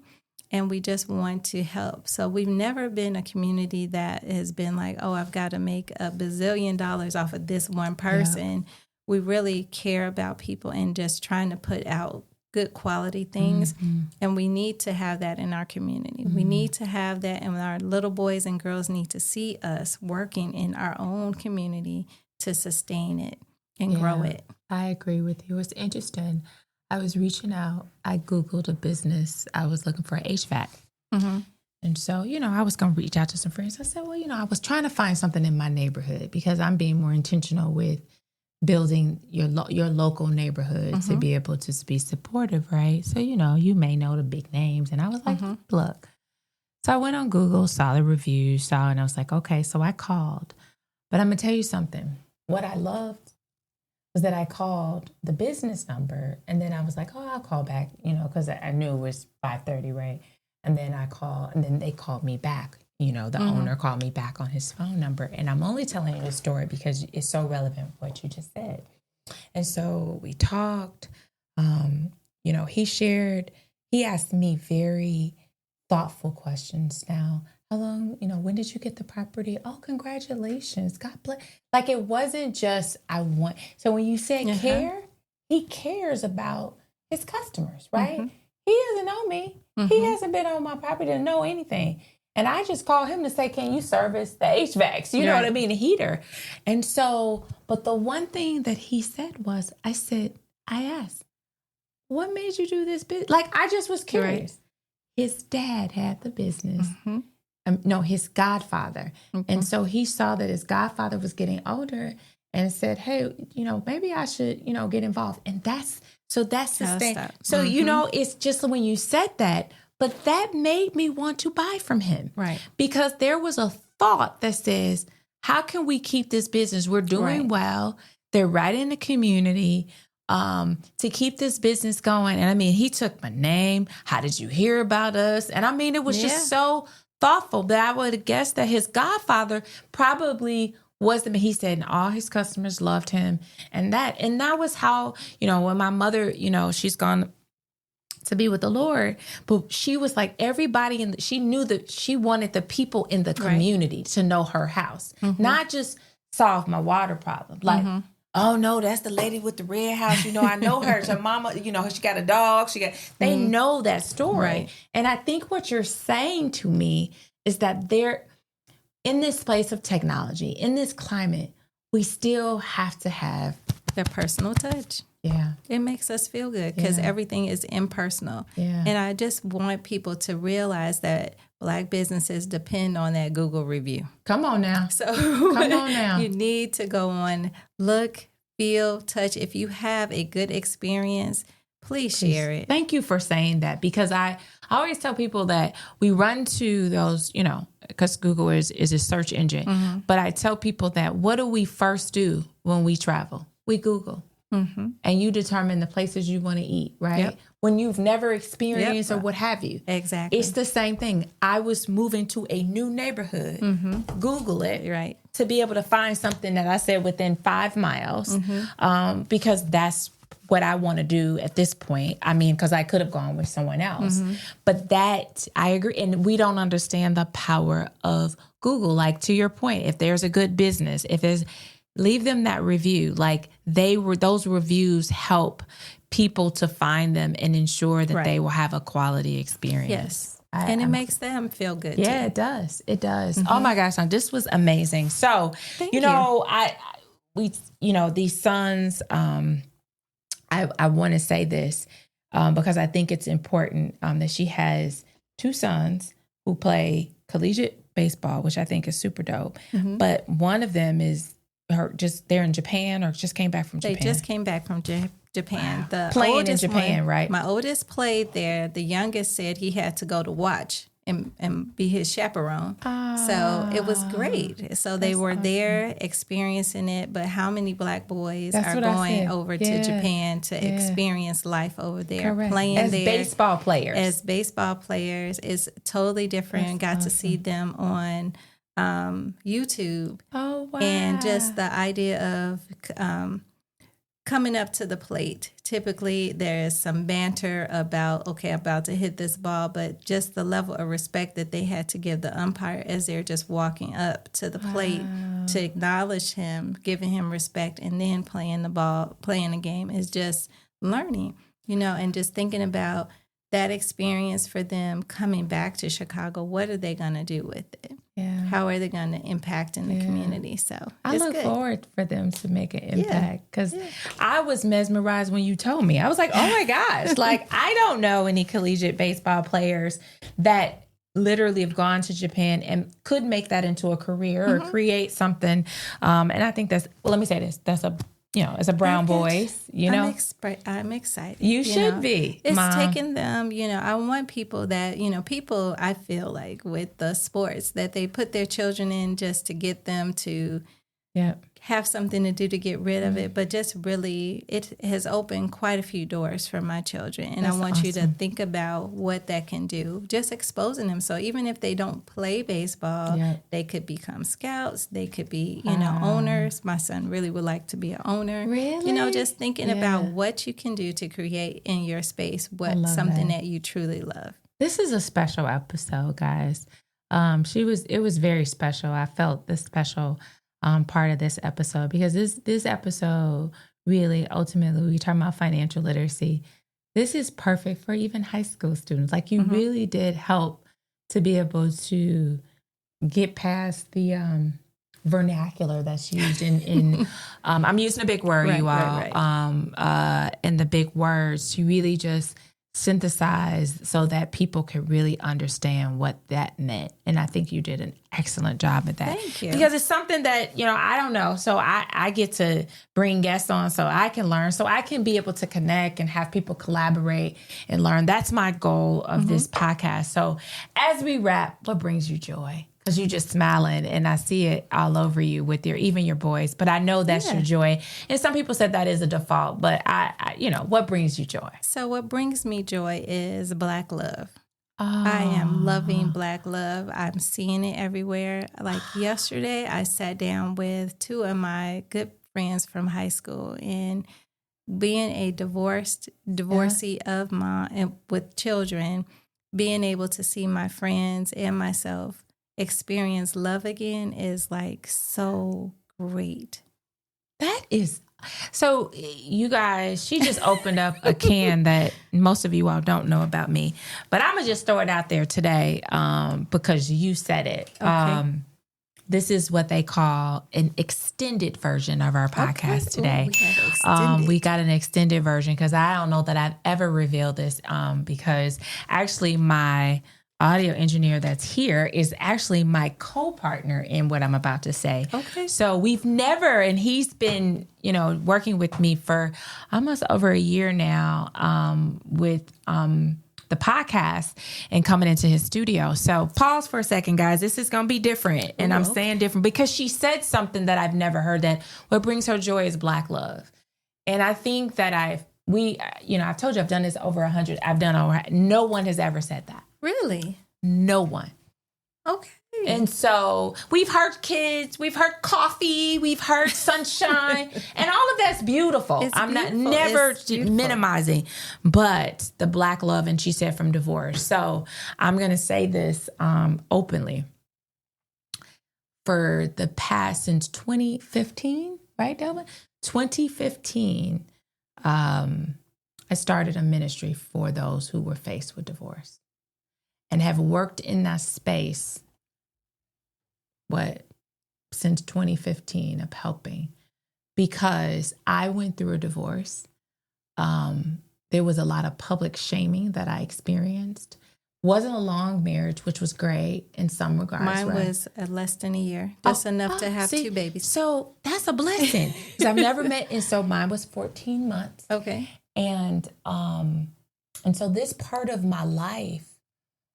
and we just want to help. So we've never been a community that has been like, oh, I've got to make $1 bazillion off of this one person. We really care about people and just trying to put out good quality things. And we need to have that in our community. We need to have that, and our little boys and girls need to see us working in our own community to sustain it and grow it. I agree with you. It's interesting. I was reaching out. I Googled a business. I was looking for HVAC. And so, I was going to reach out to some friends. I said, well, I was trying to find something in my neighborhood because I'm being more intentional with building your local neighborhood to be able to be supportive, right? So, you may know the big names. And I was like, look. So I went on Google, saw the reviews, and I was like, okay. So I called. But I'm going to tell you something. What I loved was that I called the business number, and then I was like, oh, I'll call back, because I knew it was 5:30, right? And then I called, and then they called me back. The owner called me back on his phone number. And I'm only telling you this story because it's so relevant what you just said. And so we talked, he asked me very thoughtful questions. Now, how long, when did you get the property? Oh, congratulations. God bless. Like, it wasn't just, so when you said care, he cares about his customers, right? He doesn't know me. He hasn't been on my property to know anything. And I just called him to say, can you service the HVACs? You know what I mean? The heater. And so, but the one thing that he said was, I asked, what made you do this business? Like, I just was curious. Right. His dad had the business. His godfather. And so he saw that his godfather was getting older and said, hey, maybe I should, get involved. And that's the thing. So, it's just when you said that, but that made me want to buy from him. Right. Because there was a thought that says, how can we keep this business? We're doing well. They're right in the community. To keep this business going. And he took my name. How did you hear about us? And it was just so thoughtful that I would have guessed that his godfather probably was he said, and all his customers loved him. And that was how, when my mother, she's gone to be with the Lord, but she was like everybody she knew that she wanted the people in the community to know her house, not just solve my water problem. Like, oh no, that's the lady with the red house. I know her. Her mama, she got a dog. They know that story. Right. And I think what you're saying to me is that they're in this place of technology, in this climate, we still have to have the personal touch. Yeah. It makes us feel good because everything is impersonal. Yeah. And I just want people to realize that Black businesses depend on that Google review. Come on now. So you need to go on, look, feel, touch. If you have a good experience, please share it. Thank you for saying that, because I always tell people that we run to those, because Google is a search engine. But I tell people that what do we first do when we travel? We Google. And you determine the places you want to eat, right? Yep. When you've never experienced or what have you. Exactly. It's the same thing. I was moving to a new neighborhood. Google it. Right. To be able to find something that I said within 5 miles, because that's what I want to do at this point. I mean, because I could have gone with someone else. But that, I agree. And we don't understand the power of Google. Like, to your point, if there's a good business, leave them that review. Like, those reviews help people to find them and ensure that they will have a quality experience. Yes. And it makes them feel good. Yeah, too. it does. It does. Oh my gosh, this was amazing. So, Thank you. These sons, I want to say this because I think it's important that she has 2 sons who play collegiate baseball, which I think is super dope. But one of them is they're in Japan or just came back from Japan. They just came back from Japan. Wow. Playing in Japan, right? My oldest played there. The youngest said he had to go to watch and be his chaperone. So it was great. So they were there experiencing it. But how many Black boys are going over to Japan to experience life over there, playing as there baseball players? As baseball players, it's totally different. Got to see them on YouTube. Oh, wow. And just the idea of coming up to the plate. Typically, there is some banter about, okay, I'm about to hit this ball, but just the level of respect that they had to give the umpire as they're just walking up to the plate to acknowledge him, giving him respect, and then playing the game is just learning, and just thinking about that experience for them coming back to Chicago. What are they going to do with it? Yeah. How are they going to impact in the community? So I look forward for them to make an impact, because I was mesmerized when you told me. I was like, oh my gosh, like, I don't know any collegiate baseball players that literally have gone to Japan and could make that into a career or create something. And I think let me say this, that's as a brown voice, I'm excited. You should be. It's Mom. taking them, I want people that, people, I feel like with the sports that they put their children in just to get them to have something to do to get rid of it. But just really, it has opened quite a few doors for my children. And I want you to think about what that can do, just exposing them. So even if they don't play baseball, they could become scouts. They could be, owners. My son really would like to be an owner. Really? Just thinking about what you can do to create in your space something that you truly love. This is a special episode, guys. It was very special. I felt the special part of this episode, because this episode really, ultimately, we talk about financial literacy. This is perfect for even high school students. Like, you really did help to be able to get past the vernacular that's used in I'm using a big word, you all. And the big words to really just synthesize so that people could really understand what that meant. And I think you did an excellent job at that. Thank you. Because it's something that, I don't know. So I get to bring guests on so I can learn, so I can be able to connect and have people collaborate and learn. That's my goal of this podcast. So as we wrap, what brings you joy? Because you're just smiling, and I see it all over you with even your voice. But I know that's your joy. And some people said that is a default, but I what brings you joy? So what brings me joy is Black love. I am loving Black love. I'm seeing it everywhere. Like yesterday, I sat down with 2 of my good friends from high school, and being a divorcee of mom and with children, being able to see my friends and myself experience love again is like so great. That is so, you guys, she just opened up a can that most of you all don't know about me, but I'm gonna just throw it out there today because you said it. Okay. This is what they call an extended version of our podcast today. We got an extended version because I don't know that I've ever revealed this because actually my audio engineer that's here is actually my co-partner in what I'm about to say. Okay. So we've never, and he's been, working with me for almost over a year now with the podcast and coming into his studio. So pause for a second, guys. This is going to be different. And I'm saying different because she said something that I've never heard, that what brings her joy is Black love. And I think that I've told you I've done this over 100. No one has ever said that. Really? No one. Okay. And so we've heard kids, we've heard coffee, we've heard sunshine, and all of that's beautiful. I'm never minimizing, but the Black love, and she said from divorce. So I'm going to say this openly. For the past, since 2015, right, Delvin? 2015, I started a ministry for those who were faced with divorce and have worked in that space, since 2015 of helping, because I went through a divorce. There was a lot of public shaming that I experienced. Wasn't a long marriage, which was great in some regards. Mine was less than a year. That's enough to have 2 babies. So that's a blessing, because I've never met, and so mine was 14 months. Okay. And so this part of my life,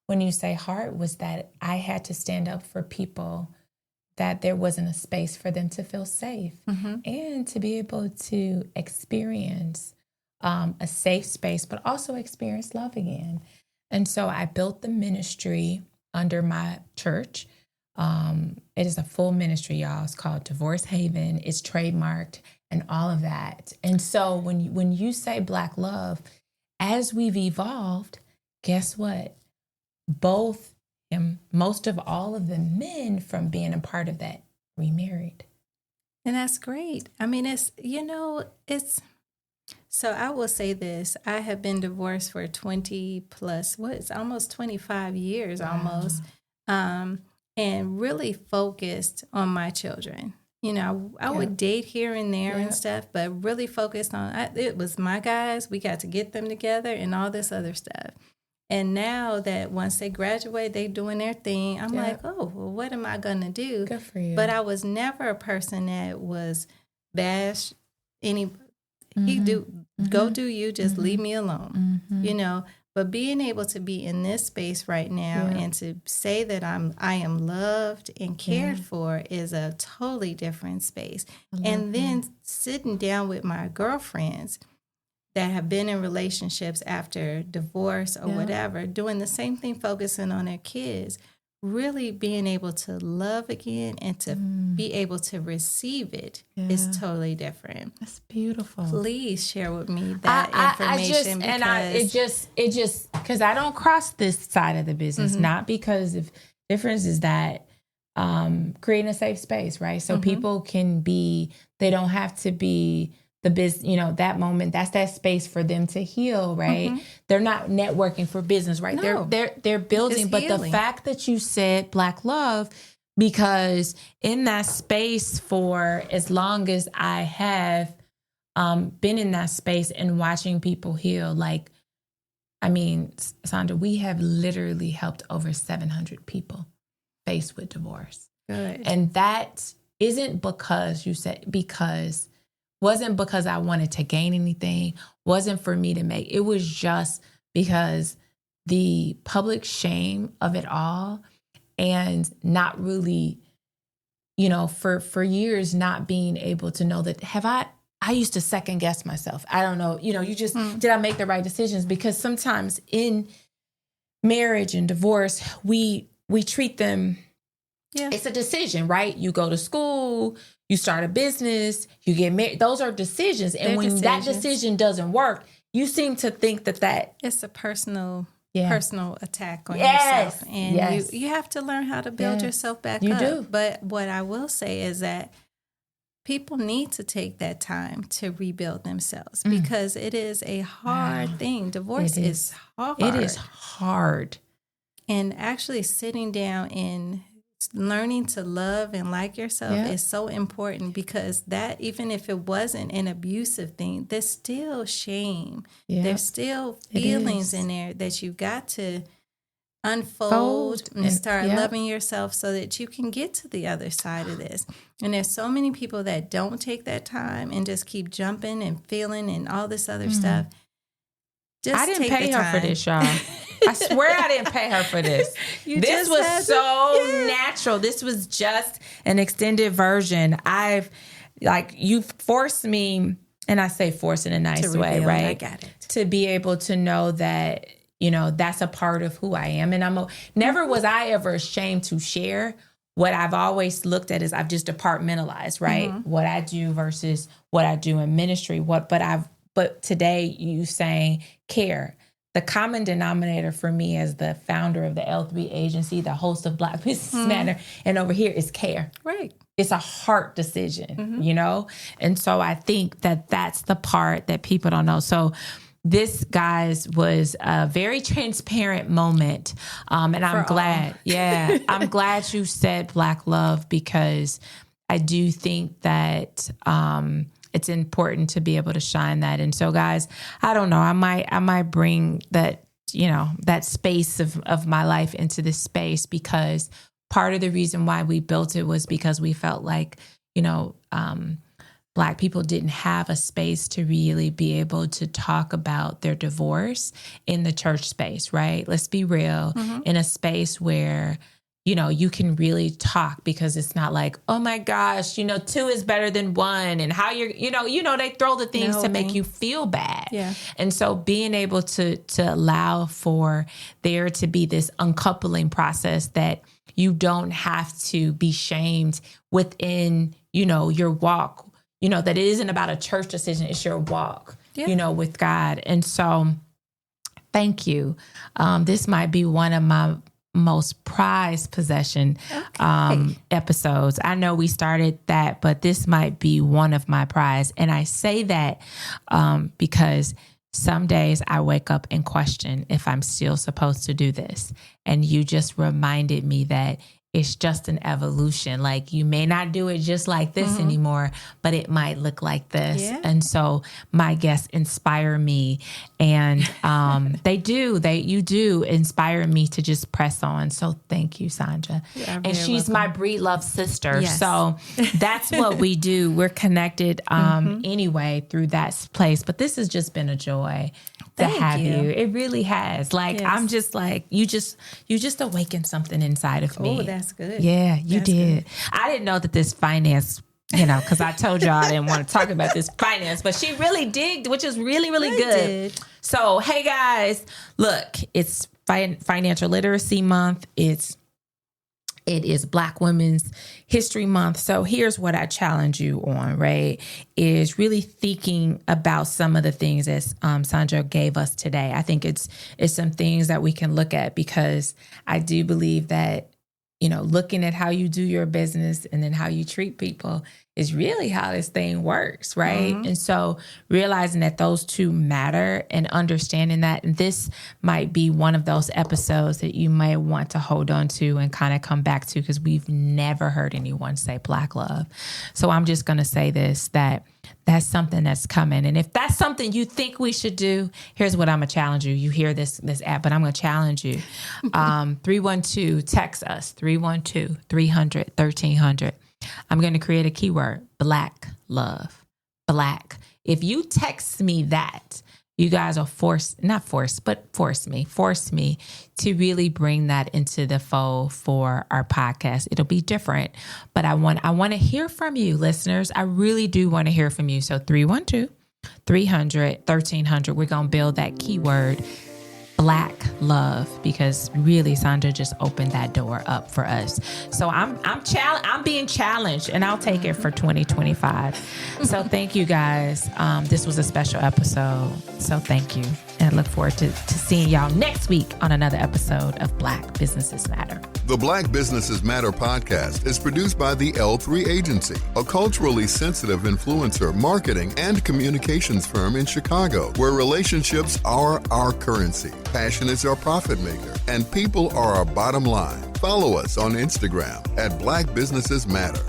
when you say hard, was that I had to stand up for people, that there wasn't a space for them to feel safe and to be able to experience a safe space, but also experience love again. And so I built the ministry under my church. It is a full ministry, y'all. It's called Divorce Haven. It's trademarked and all of that. And so when you say Black love, as we've evolved, guess what? Both and most of all of the men from being a part of that remarried. And that's great. I mean, so I will say this. I have been divorced for 20 plus, almost 25 years almost, and really focused on my children. I would date here and there and stuff, but really focused on, it was my guys. We got to get them together and all this other stuff. And now that once they graduate, they doing their thing, I'm like, oh, well, what am I going to do? Good for you. But I was never a person that was bash any. Go do you, just leave me alone, But being able to be in this space right now and to say that I am loved and cared for is a totally different space. And then sitting down with my girlfriends that have been in relationships after divorce or whatever, doing the same thing, focusing on their kids, really being able to love again and to be able to receive it is totally different. That's beautiful. Please share with me that information. Because I don't cross this side of the business, not because of difference, is that creating a safe space, right? So people can be, they don't have to be the business, that moment, that's that space for them to heal, right? They're not networking for business, right? No. They're building. But the fact that you said Black love, because in that space for as long as I have been in that space and watching people heal, Sandra, we have literally helped over 700 people faced with divorce. Good. And that isn't wasn't because I wanted to gain anything, wasn't for me to make. It was just because the public shame of it all, and not really, for years not being able to know that I used to second guess myself. I don't know, did I make the right decisions? Because sometimes in marriage and divorce, we treat them, it's a decision, right? You go to school, you start a business, you get married. Those are decisions. And when that decision doesn't work, you seem to think that it's a personal attack on yourself. And you have to learn how to build yourself back up. You do. But what I will say is that people need to take that time to rebuild themselves, because it is a hard thing. Divorce is hard. It is hard. And actually sitting down and learning to love and like yourself is so important, because that, even if it wasn't an abusive thing, there's still shame. There's still feelings in there that you got to unfold and start loving yourself so that you can get to the other side of this. And there's so many people that don't take that time and just keep jumping and feeling and all this other stuff. I didn't pay her for this, y'all. I swear I didn't pay her for this. This was so natural. This was just an extended version. You forced me, and I say force in a nice way, right? I got it. To be able to know that, that's a part of who I am. And never was I ever ashamed to share. What I've always looked at is I've just departmentalized, right? Mm-hmm. What I do versus what I do in ministry. But today you saying care. The common denominator for me as the founder of the L3 agency, the host of Black Business Matter, and over here is care. Right. It's a heart decision, And so I think that that's the part that people don't know. So this, guys, was a very transparent moment. And I'm glad. Yeah. I'm glad you said Black love, because I do think that it's important to be able to shine that. And so, guys, I don't know. I might bring that, that space of my life into this space, because part of the reason why we built it was because we felt like, Black people didn't have a space to really be able to talk about their divorce in the church space, right? Let's be real, in a space where, you can really talk, because it's not like, oh my gosh, 2 is better than 1, and how you're, they throw the things to make you feel bad. Yeah. And so being able to allow for there to be this uncoupling process, that you don't have to be shamed within, your walk, that it isn't about a church decision, it's your walk, with God. And so thank you. This might be one of my most prized possession episodes. I know we started that, but this might be one of my prize. And I say that because some days I wake up and question if I'm still supposed to do this. And you just reminded me that it's just an evolution. Like, you may not do it just like this anymore, but it might look like this. Yeah. And so my guests inspire me, and you do inspire me to just press on. So thank you, Sanja. And she's welcome. My Breed Love sister. Yes. So that's what we do. We're connected anyway through that place. But this has just been a joy to have you. It really has. Like, I'm just like, you just awakened something inside of me. Oh, that's good. Yeah, you did. Good. I didn't know that this finance, because I told y'all I didn't want to talk about this finance, but she really did, which is really, really good. Did. So, hey guys, look, it's Financial Literacy Month. It is Black Women's History Month. So here's what I challenge you on, right, is really thinking about some of the things that Sanja gave us today. I think it's some things that we can look at, because I do believe that, looking at how you do your business and then how you treat people is really how this thing works, right? And so realizing that those two matter and understanding that, and this might be one of those episodes that you may want to hold on to and kind of come back to, because we've never heard anyone say Black love. So I'm just going to say this, that's something that's coming. And if that's something you think we should do, here's what I'm going to challenge you. You hear this app, but I'm going to challenge you. 312, text us, 312-300-1300. I'm going to create a keyword, Black love, Black. If you text me that, you guys will force me to really bring that into the fold for our podcast. It'll be different, but I want to hear from you, listeners. I really do want to hear from you. So 312-300-1300. We're going to build that keyword, Black love, because really Sanja just opened that door up for us. So I'm being challenged, and I'll take it for 2025. So thank you guys. This was a special episode. So thank you. And I look forward to seeing y'all next week on another episode of Black Businesses Matter. The Black Businesses Matter podcast is produced by the L3 Agency, a culturally sensitive influencer, marketing, and communications firm in Chicago, where relationships are our currency, passion is our profit maker, and people are our bottom line. Follow us on Instagram at Black Businesses Matter.